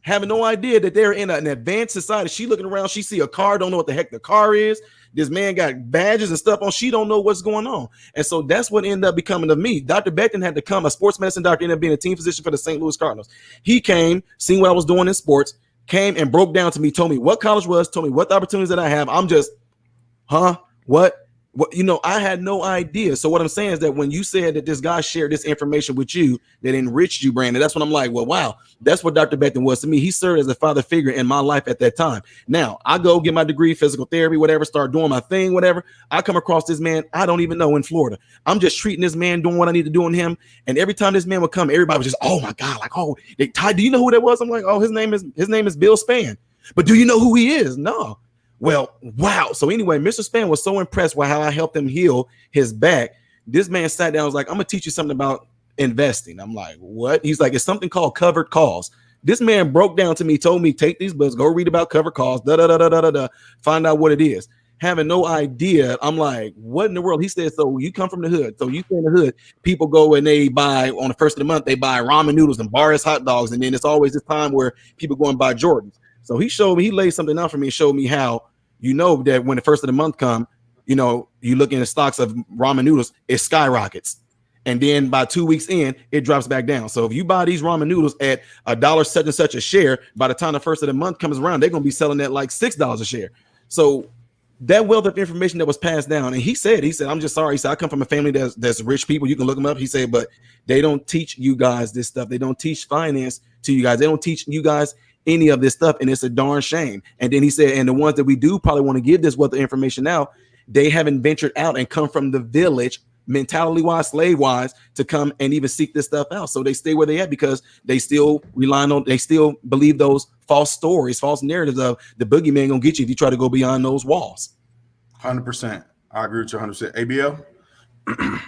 having no idea that they're in an advanced society. She looking around, she see a car, don't know what the heck the car is. This man got badges and stuff on. She don't know what's going on. And so that's what ended up becoming of me. Dr. Beckton had to come, a sports medicine doctor, ended up being a team physician for the St. Louis Cardinals. He came, seen what I was doing in sports, came and broke down to me, told me what college was, told me what the opportunities that I have. I'm just, what? You know, I had no idea. So what I'm saying is that when you said that this guy shared this information with you that enriched you, Brandon, that's when I'm like, well, wow, that's what Dr. Beckton was to me. He served as a father figure in my life at that time. Now I go get my degree, physical therapy, whatever, start doing my thing, whatever. I come across this man I don't even know in Florida. I'm just treating this man, doing what I need to do on him. And every time this man would come, everybody was just, oh my God, like, oh, Ty, do you know who that was? I'm like, oh, his name is Bill Spann. But do you know who he is? No. Well, wow. So anyway, Mr. Spann was so impressed with how I helped him heal his back. This man sat down and was like, I'm going to teach you something about investing. I'm like, what? He's like, it's something called covered calls. This man broke down to me, told me, take these books, go read about covered calls, find out what it is. Having no idea. I'm like, what in the world? He said, so you come from the hood. So you stay in the hood. People go and they buy, on the first of the month, they buy ramen noodles and Bar's hot dogs. And then it's always this time where people go and buy Jordans. So he showed me, he laid something out for me and showed me how, you know, that when the first of the month come, you know, you look in the stocks of ramen noodles, it skyrockets. And then by 2 weeks in, it drops back down. So if you buy these ramen noodles at $1 such and such a share, by the time the first of the month comes around, they're going to be selling at like $6 a share. So that wealth of information that was passed down. And he said, I'm just sorry. He said, I come from a family that's rich people. You can look them up. He said, but they don't teach you guys this stuff. They don't teach finance to you guys. They don't teach you guys any of this stuff, and it's a darn shame. And then he said, and the ones that we do probably want to give this wealth of information out, they haven't ventured out and come from the village, mentality wise, slave wise, to come and even seek this stuff out. So they stay where they at because they still they still believe those false stories, false narratives of the boogeyman gonna get you if you try to go beyond those walls. 100%. I agree with you 100%. ABL.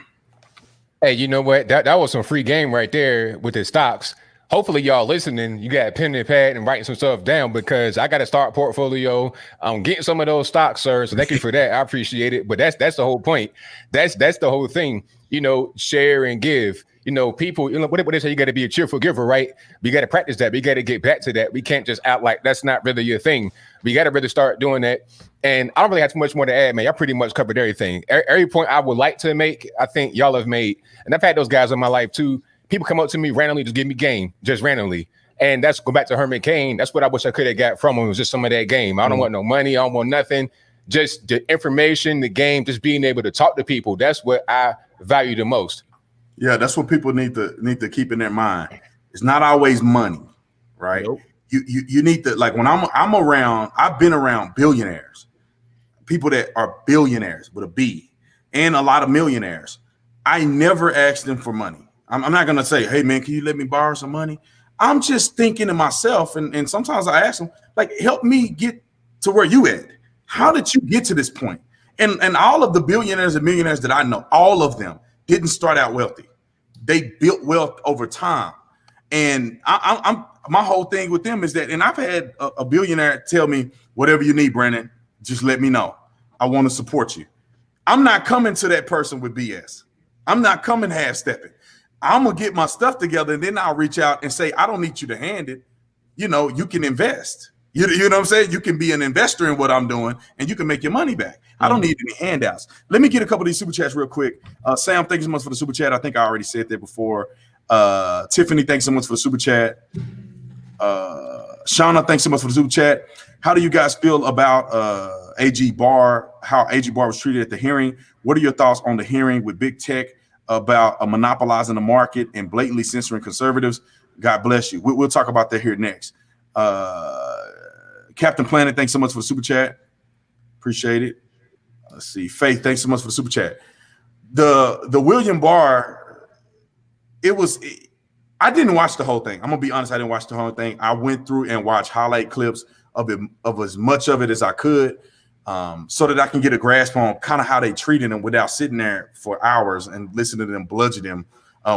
Hey, you know what? That was some free game right there with his stocks. hopefully y'all listening, you got a pen and pad and writing some stuff down, because I got to start portfolio. I'm getting some of those stocks, sir. So thank you for that. I appreciate it. But that's the whole point. That's the whole thing. Share and give. People, what they say, you got to be a cheerful giver, right? We got to practice that. We got to get back to that. We can't just act like that's not really your thing. We got to really start doing that. And I don't really have too much more to add, man. Y'all pretty much covered everything. Every point I would like to make, I think y'all have made. And I've had those guys in my life too. People come up to me randomly, just give me game, just randomly. And that's go back to Herman Cain. That's what I wish I could have got from him, was just some of that game. I don't want no money. I don't want nothing. Just the information, the game, just being able to talk to people. That's what I value the most. Yeah, that's what people need to keep in their mind. It's not always money, right? Nope. You need to, like, when I'm around, I've been around billionaires, people that are billionaires with a B, and a lot of millionaires. I never ask them for money. I'm not gonna say, hey man, can you let me borrow some money? I'm just thinking to myself, and sometimes I ask them, like, help me get to where you at. How did you get to this point? And all of the billionaires and millionaires that I know, all of them didn't start out wealthy. They built wealth over time. And I'm my whole thing with them is that, and I've had a billionaire tell me, whatever you need, Brandon, just let me know. I want to support you. I'm not coming to that person with BS. I'm not coming half-stepping. I'm going to get my stuff together, and then I'll reach out and say, I don't need you to hand it. You can invest. You know what I'm saying? You can be an investor in what I'm doing, and you can make your money back. I don't need any handouts. Let me get a couple of these super chats real quick. Sam, thank you so much for the super chat. I think I already said that before. Tiffany, thanks so much for the super chat. Shauna, thanks so much for the super chat. How do you guys feel about AG Barr, how AG Barr was treated at the hearing? What are your thoughts on the hearing with big tech about monopolizing the market and blatantly censoring conservatives? God bless you. We'll talk about that here next. Captain Planet, thanks so much for the super chat. Appreciate it. Let's see. Faith, thanks so much for the super chat. The William Barr, I didn't watch the whole thing. I'm gonna be honest, I didn't watch the whole thing. I went through and watched highlight clips of it, of as much of it as I could, so that I can get a grasp on kind of how they treated him without sitting there for hours and listening to them bludgeon him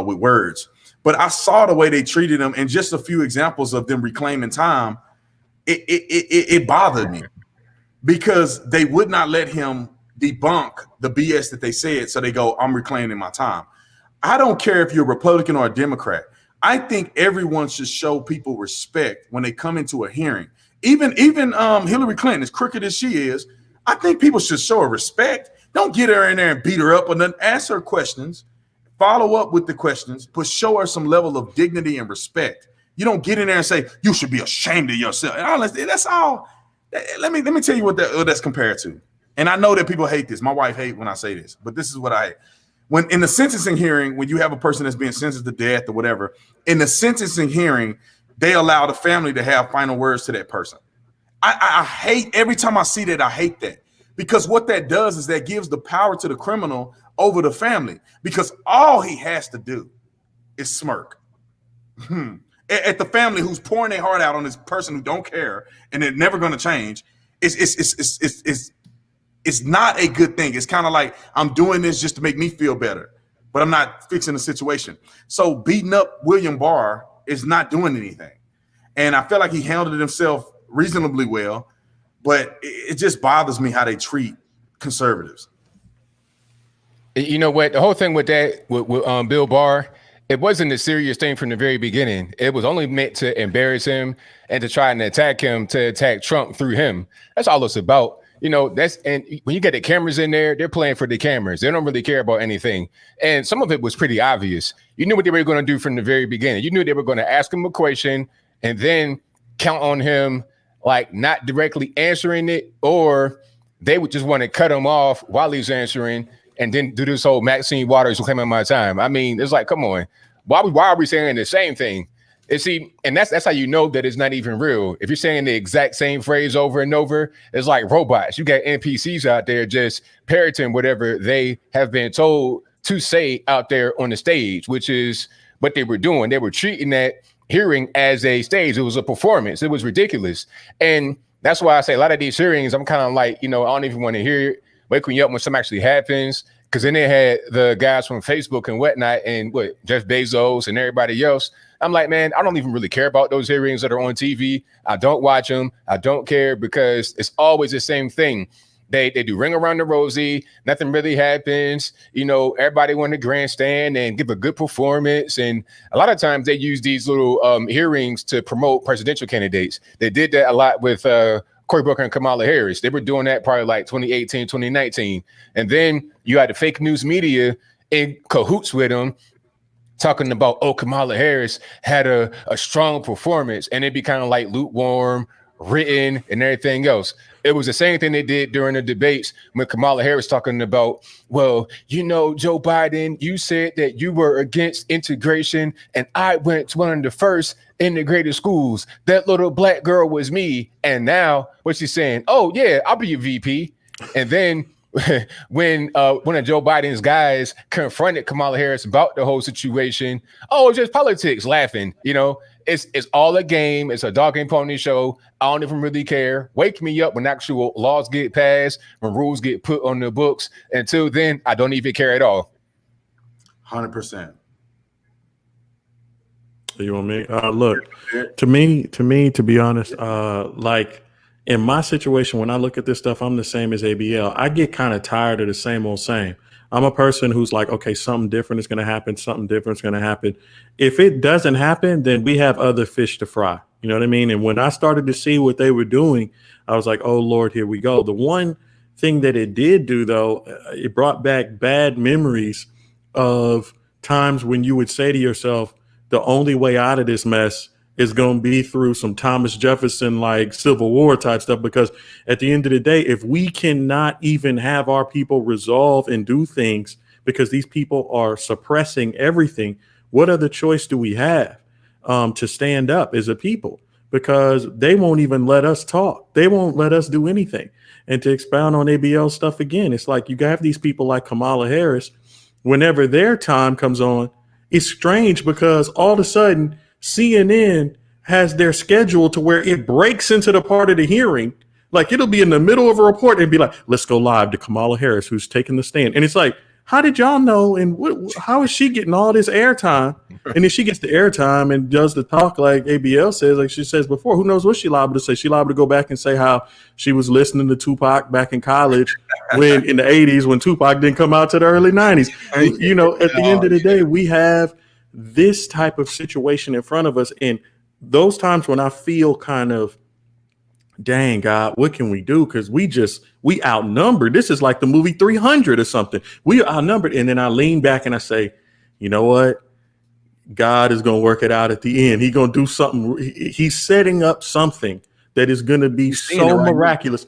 with words. But I saw the way they treated him, and just a few examples of them reclaiming time. It bothered me because they would not let him debunk the BS that they said. So they go, I'm reclaiming my time. I don't care if you're a Republican or a Democrat. I think everyone should show people respect when they come into a hearing. Even Hillary Clinton, as crooked as she is, I think people should show her respect. Don't get her in there and beat her up, and then ask her questions, follow up with the questions, but show her some level of dignity and respect. You don't get in there and say, you should be ashamed of yourself. And honestly, that's all. Let me tell you what that's compared to. And I know that people hate this. My wife hates when I say this, but this is what I hate. When in the sentencing hearing, when you have a person that's being sentenced to death or whatever, in the sentencing hearing, they allow the family to have final words to that person. I hate, every time I see that, I hate that. Because what that does is that gives the power to the criminal over the family. Because all he has to do is smirk. At the family who's pouring their heart out on this person who don't care and they're never going to change. It's not a good thing. It's kind of like, I'm doing this just to make me feel better, but I'm not fixing the situation. So beating up William Barr is not doing anything. And I feel like he handled it himself reasonably well, but it just bothers me how they treat conservatives. You know what? The whole thing with that, with Bill Barr, it wasn't a serious thing from the very beginning. It was only meant to embarrass him and to try and attack him, to attack Trump through him. That's all it's about. And when you get the cameras in there, they're playing for the cameras. They don't really care about anything. And some of it was pretty obvious. You knew what they were going to do from the very beginning. You knew they were going to ask him a question and then count on him, like, not directly answering it, or they would just want to cut him off while he's answering and then do this whole Maxine Waters claiming my time. I mean, it's like, come on. Why are we saying the same thing? And that's how you know that it's not even real. If you're saying the exact same phrase over and over, it's like robots. You got NPCs out there just parroting whatever they have been told to say out there on the stage, which is what they were doing. They were treating that hearing as a stage. It was a performance. It was ridiculous. And that's why I say a lot of these hearings, I'm kind of like, I don't even want to hear it. Waking you up when something actually happens, Because then they had the guys from Facebook and whatnot, and Jeff Bezos and everybody else. I'm like, man, I don't even really care about those hearings that are on TV. I don't watch them. I don't care because it's always the same thing. They do ring around the rosy. Nothing really happens. You know, everybody want to grandstand and give a good performance. And a lot of times they use these little hearings to promote presidential candidates. They did that a lot with Cory Booker and Kamala Harris. They were doing that probably like 2018, 2019. And then you had the fake news media in cahoots with them, talking about, oh, Kamala Harris had a strong performance, and it'd be kind of like lukewarm, written, and everything else. It was the same thing they did during the debates when Kamala Harris talking about, well, you know, Joe Biden, you said that you were against integration, and I went to one of the first integrated schools. That little black girl was me. And now what she's saying, oh, yeah, I'll be your VP. And then when one of Joe Biden's guys confronted Kamala Harris about the whole situation, oh, it's just politics, laughing. You know, it's all a game. It's a dog and pony show. I don't even really care. Wake me up when actual laws get passed, when rules get put on the books. Until then, I don't even care at all. 100%. You want me? Look, to me, to be honest, like in my situation, when I look at this stuff, I'm the same as ABL. I get kind of tired of the same old same. I'm a person who's like, okay, something different is going to happen. Something different is going to happen. If it doesn't happen, then we have other fish to fry. You know what I mean? And when I started to see what they were doing, I was like, oh, Lord, here we go. The one thing that it did do, though, it brought back bad memories of times when you would say to yourself, the only way out of this mess is going to be through some Thomas Jefferson like Civil War type stuff, because at the end of the day, if we cannot even have our people resolve and do things because these people are suppressing everything, what other choice do we have to stand up as a people? Because they won't even let us talk. They won't let us do anything. And to expound on ABL stuff again, it's like you have these people like Kamala Harris, whenever their time comes on, it's strange because all of a sudden CNN has their schedule to where it breaks into the part of the hearing. Like it'll be in the middle of a report and be like, let's go live to Kamala Harris, who's taking the stand. And it's like, how did y'all know? And how is she getting all this airtime? And then she gets the airtime and does the talk like ABL says, like she says before, who knows what she liable to say? She liable to go back and say how she was listening to Tupac back in college when in the 80s when Tupac didn't come out to the early 90s. You know, at the end of the day, we have this type of situation in front of us. And those times when I feel kind of, dang, God, what can we do? Because we outnumbered. This is like the movie 300 or something. We are outnumbered. And then I lean back and I say, you know what? God is going to work it out at the end. He's going to do something. He's setting up something that is going to be so miraculous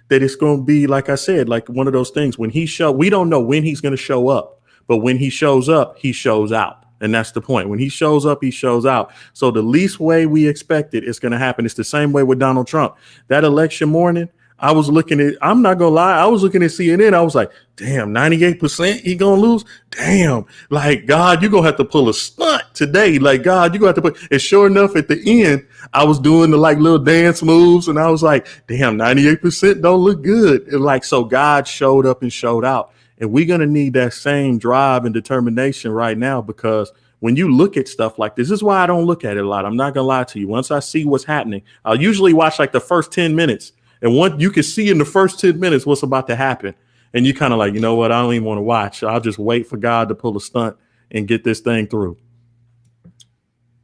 that it's going to be, like I said, like one of those things when we don't know when he's going to show up, but when he shows up, he shows out. And that's the point. When he shows up, he shows out. So the least way we expect it is going to happen. It's the same way with Donald Trump. That election morning, I'm not going to lie. I was looking at CNN. I was like, damn, 98% he going to lose. Damn. Like, God, you're going to have to pull a stunt today. Like, God, you're going to have to and sure enough, at the end, I was doing the like little dance moves. And I was like, damn, 98% don't look good. And like, so God showed up and showed out. And we're going to need that same drive and determination right now, because when you look at stuff like this is why I don't look at it a lot. I'm not going to lie to you. Once I see what's happening, I'll usually watch like the first 10 minutes. And what you can see in the first 10 minutes what's about to happen. And you kind of like, you know what? I don't even want to watch. I'll just wait for God to pull a stunt and get this thing through.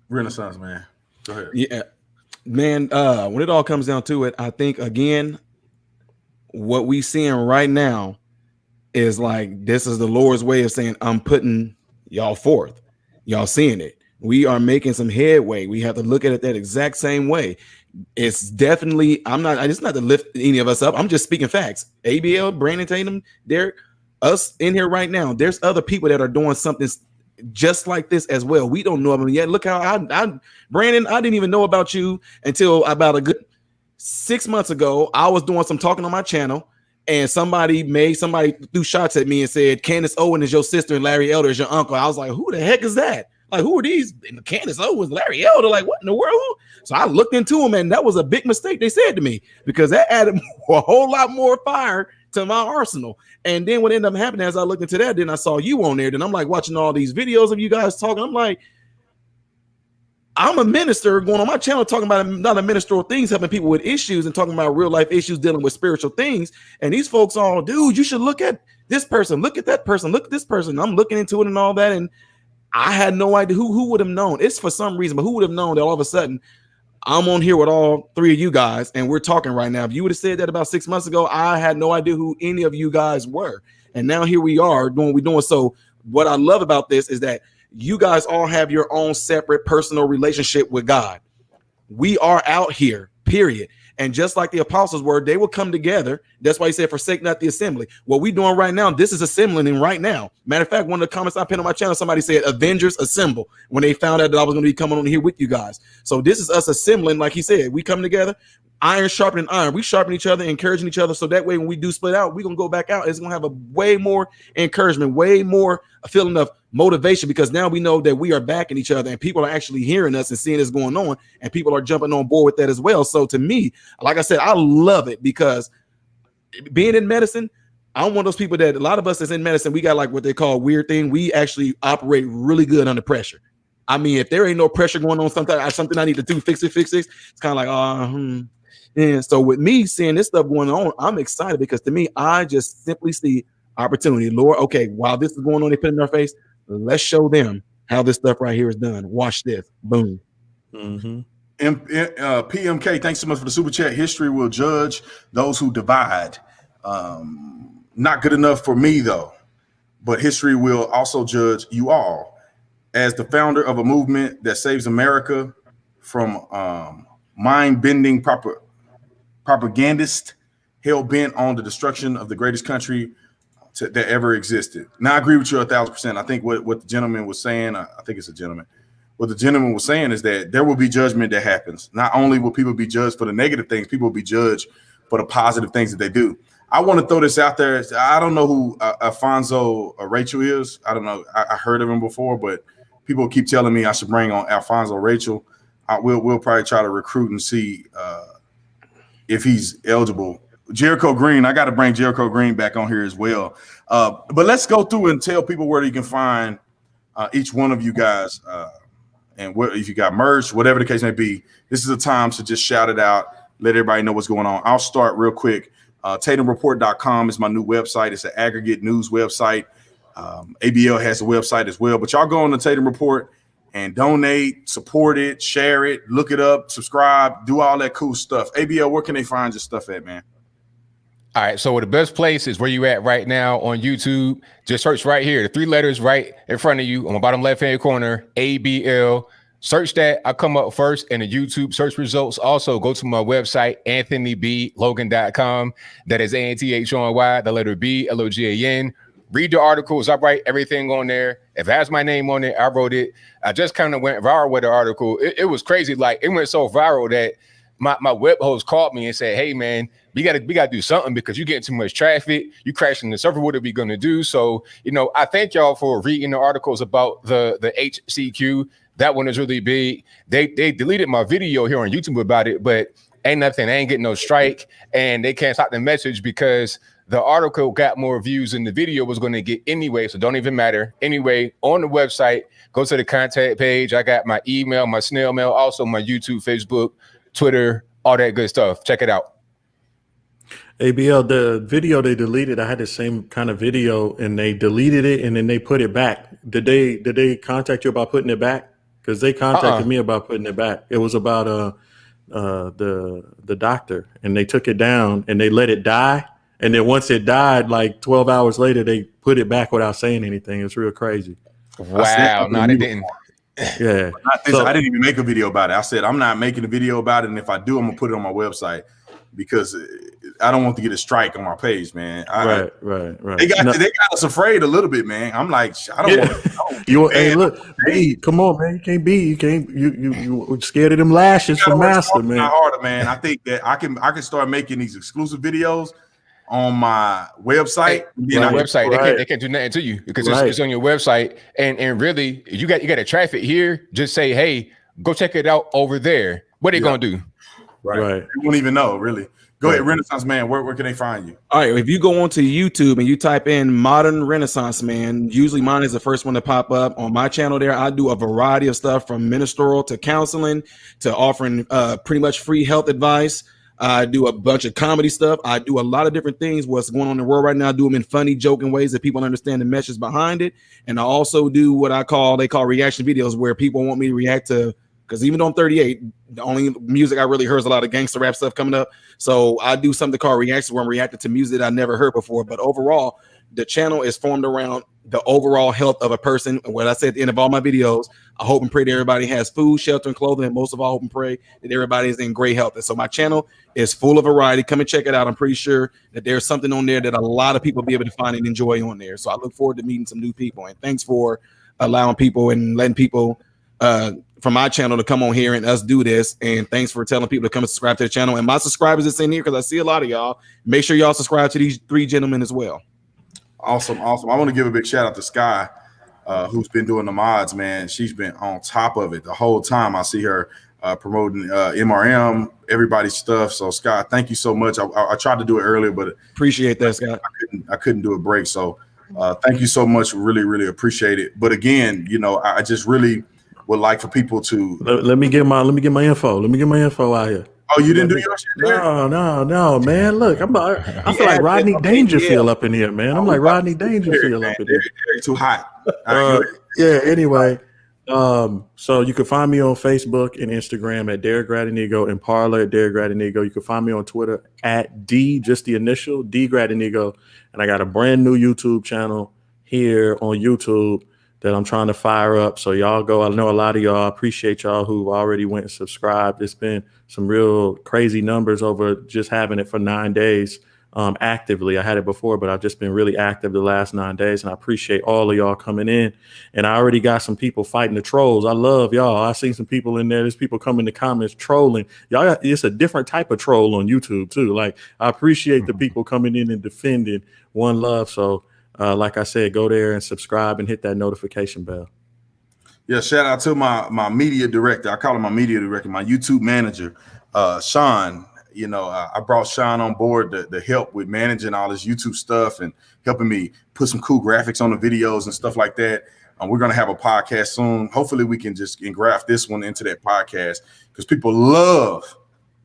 Renaissance, man. Go ahead. Yeah, man. When it all comes down to it, I think, again, what we seeing right now is like, this is the Lord's way of saying, I'm putting y'all forth. Y'all seeing it. We are making some headway. We have to look at it that exact same way. It's definitely, it's not to lift any of us up. I'm just speaking facts. ABL, Brandon Tatum, Derrick, us in here right now, there's other people that are doing something just like this as well. We don't know them yet. Look how Brandon, I didn't even know about you until about a good 6 months ago. I was doing some talking on my channel, and somebody threw shots at me and said, Candace Owen is your sister and Larry Elder is your uncle. I was like, who the heck is that? Like, who are these? And Candace Owens, Larry Elder, like, what in the world? So I looked into them, and that was a big mistake they said to me, because that added a whole lot more fire to my arsenal. And then what ended up happening as I looked into that, then I saw you on there. Then I'm like watching all these videos of you guys talking. I'm like, I'm a minister going on my channel talking about not a ministerial things, helping people with issues and talking about real life issues, dealing with spiritual things. And these folks all, dude, you should look at this person, look at that person, look at this person. I'm looking into it and all that. And I had no idea who would have known. It's for some reason, but who would have known that all of a sudden I'm on here with all three of you guys and we're talking right now. If you would have said that about 6 months ago, I had no idea who any of you guys were. And now here we are doing what we're doing. So what I love about this is that you guys all have your own separate personal relationship with God. We are out here, period. And just like the apostles were, they will come together. That's why he said, forsake not the assembly. What we're doing right now, this is assembling right now. Matter of fact, one of the comments I pinned on my channel, somebody said, Avengers assemble, when they found out that I was going to be coming on here with you guys. So this is us assembling, like he said. We come together, iron sharpening iron. We sharpen each other, encouraging each other. So that way, when we do split out, we're going to go back out. It's going to have a way more encouragement, way more a feeling of motivation, because now we know that we are backing each other and people are actually hearing us and seeing this going on, and people are jumping on board with that as well. So to me, like I said, I love it, because being in medicine, I'm one of those people that a lot of us that's in medicine, we got like what they call weird thing. We actually operate really good under pressure. I mean, if there ain't no pressure going on, something I need to do, fix it. It's kind of like, And so with me seeing this stuff going on, I'm excited, because to me, I just simply see opportunity. Lord, okay, while this is going on, they put it in our face, let's show them how this stuff right here is done. Watch this. Boom. Mm-hmm. PMK, thanks so much for the super chat. History will judge those who divide. Not good enough for me, though, but history will also judge you all. As the founder of a movement that saves America from mind-bending propagandist hell-bent on the destruction of the greatest country that ever existed. Now, I agree with you 1,000%. I think what the gentleman was saying, I think it's a gentleman. What the gentleman was saying is that there will be judgment that happens. Not only will people be judged for the negative things, people will be judged for the positive things that they do. I want to throw this out there. I don't know who Alfonso Rachel is. I don't know. I heard of him before, but people keep telling me I should bring on Alfonso Rachel. We'll probably try to recruit and see if he's eligible. Jericho Green, I got to bring Jericho Green back on here as well. But let's go through and tell people where you can find each one of you guys, and if you got merch, whatever the case may be. This is a time to just shout it out, let everybody know what's going on. I'll start real quick. TatumReport.com is my new website. It's an aggregate news website. ABL has a website as well, but y'all go on the Tatum Report and donate, support it, share it, look it up, subscribe, do all that cool stuff. ABL, where can they find your stuff at, man? All right, so the best place is where you at right now on YouTube. Just search right here, the 3 letters right in front of you on the bottom left-hand corner, ABL. Search that. I come up first in the YouTube search results. Also, go to my website, anthonyblogan.com. That is ANTHONY, the letter B, LOGAN. Read the articles. I write everything on there. If it has my name on it, I wrote it. I just kind of went viral with the article. It was crazy. Like, it went so viral that my web host called me and said, hey, man, we got to do something because you're getting too much traffic. You crashing the server. What are we going to do? So, I thank y'all for reading the articles about the HCQ. That one is really big. They deleted my video here on YouTube about it, but ain't nothing. I ain't getting no strike, and they can't stop the message because the article got more views than the video was going to get anyway, so don't even matter. Anyway, on the website, go to the contact page. I got my email, my snail mail, also my YouTube, Facebook, Twitter, all that good stuff. Check it out. ABL, the video they deleted, I had the same kind of video, and they deleted it, and then they put it back. Did they contact you about putting it back? Because they contacted me about putting it back. It was about the doctor, and they took it down, and they let it die. And then once it died, like 12 hours later, they put it back without saying anything. It's real crazy. Wow. No, they didn't. Yeah. I didn't even make a video about it. I said, I'm not making a video about it. And if I do, I'm going to put it on my website because I don't want to get a strike on my page, man. Right. They got us afraid a little bit, man. I'm like, I don't want to. Hey, look, hey, come on, man. You scared of them lashes from Master, man. Harder, man. I think that I can start making these exclusive videos on my website. They can't do nothing to you because it's on your website. And really, you got a traffic here. Just say, hey, go check it out over there. What are they gonna do? Right. They won't even know, really. Go ahead, Renaissance Man. Where can they find you? All right, if you go onto YouTube and you type in Modern Renaissance Man, usually mine is the first one to pop up. On my channel there, I do a variety of stuff from ministerial to counseling to offering pretty much free health advice. I do a bunch of comedy stuff. I do a lot of different things. What's going on in the world right now, I do them in funny, joking ways that people understand the message behind it. And I also do what they call reaction videos, where people want me to react to, because even though I'm 38, the only music I really heard is a lot of gangster rap stuff coming up. So I do something called reactions, where I'm reacting to music that I never heard before. But overall, the channel is formed around the overall health of a person. And what I said at the end of all my videos, I hope and pray that everybody has food, shelter, and clothing. And most of all, I hope and pray that everybody is in great health. And so my channel is full of variety. Come and check it out. I'm pretty sure that there's something on there that a lot of people will be able to find and enjoy on there. So I look forward to meeting some new people. And thanks for allowing people and letting people from my channel to come on here and us do this. And thanks for telling people to come and subscribe to the channel. And my subscribers that's in here, because I see a lot of y'all. Make sure y'all subscribe to these 3 gentlemen as well. Awesome. I want to give a big shout out to Sky, who's been doing the mods, man. She's been on top of it the whole time. I see her promoting MRM, everybody's stuff. So Sky, thank you so much. I tried to do it earlier, but appreciate that, Scott. I couldn't do a break. So thank you so much. Really, really appreciate it. But again, I just really would like for people to let me get my info. Let me get my info out here. Oh, you didn't do your shit there? No, man. Look, I feel like Rodney Dangerfield up in here, man. I'm like Rodney Dangerfield up in here. Too hot. Yeah. Anyway, so you can find me on Facebook and Instagram at Derrick Gradenigo and Parler at Derrick Gradenigo. You can find me on Twitter at D, just the initial D Gradenigo, and I got a brand new YouTube channel here on YouTube that I'm trying to fire up. So y'all go. I know a lot of y'all, appreciate y'all who already went and subscribed. It's been some real crazy numbers over just having it for 9 days actively. I had it before, but I've just been really active the last 9 days. And I appreciate all of y'all coming in. And I already got some people fighting the trolls. I love y'all. I seen some people in there. There's people coming in the comments trolling. Y'all, it's a different type of troll on YouTube too. Like, I appreciate the people coming in and defending One Love. So like I said, go there and subscribe and hit that notification bell. Yeah, shout out to my media director. I call him my media director, my YouTube manager, Sean. I brought Sean on board to help with managing all this YouTube stuff and helping me put some cool graphics on the videos and stuff like that. We're going to have a podcast soon. Hopefully we can just engraft this one into that podcast, because people love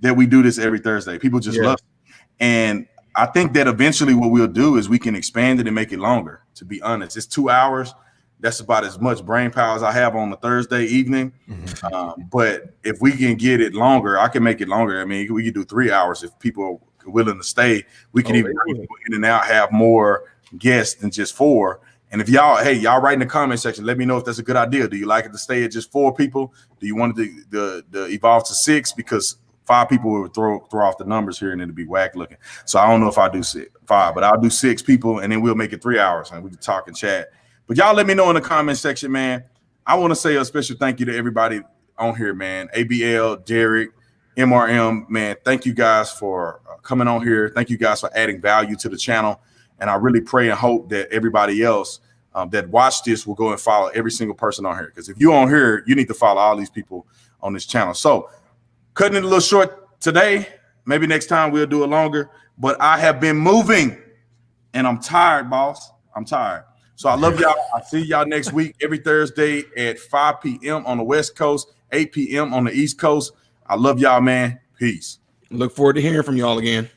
that we do this every Thursday. People just love it. And I think that eventually what we'll do is we can expand it and make it longer. To be honest, it's 2 hours. That's about as much brain power as I have on a Thursday evening. But if we can get it longer, I can make it longer. I mean, we can do 3 hours if people are willing to stay. We can even go in and out, have more guests than just 4. And if y'all write in the comment section, let me know if that's a good idea. Do you like it to stay at just 4 people? Do you want it to evolve to 6? Because 5 people will throw off the numbers here and it'll be whack looking. So I don't know if I do 5, but I'll do 6 people, and then we'll make it 3 hours and we can talk and chat. But y'all let me know in the comment section, man. I want to say a special thank you to everybody on here, man. ABL, Derrick, MRM, man. Thank you guys for coming on here. Thank you guys for adding value to the channel. And I really pray and hope that everybody else that watch this will go and follow every single person on here. Because if you're on here, you need to follow all these people on this channel. So cutting it a little short today. Maybe next time we'll do it longer. But I have been moving and I'm tired, boss. I'm tired. So I love y'all. I'll see y'all next week, every Thursday at 5 p.m. on the West Coast, 8 p.m. on the East Coast. I love y'all, man. Peace. Look forward to hearing from y'all again.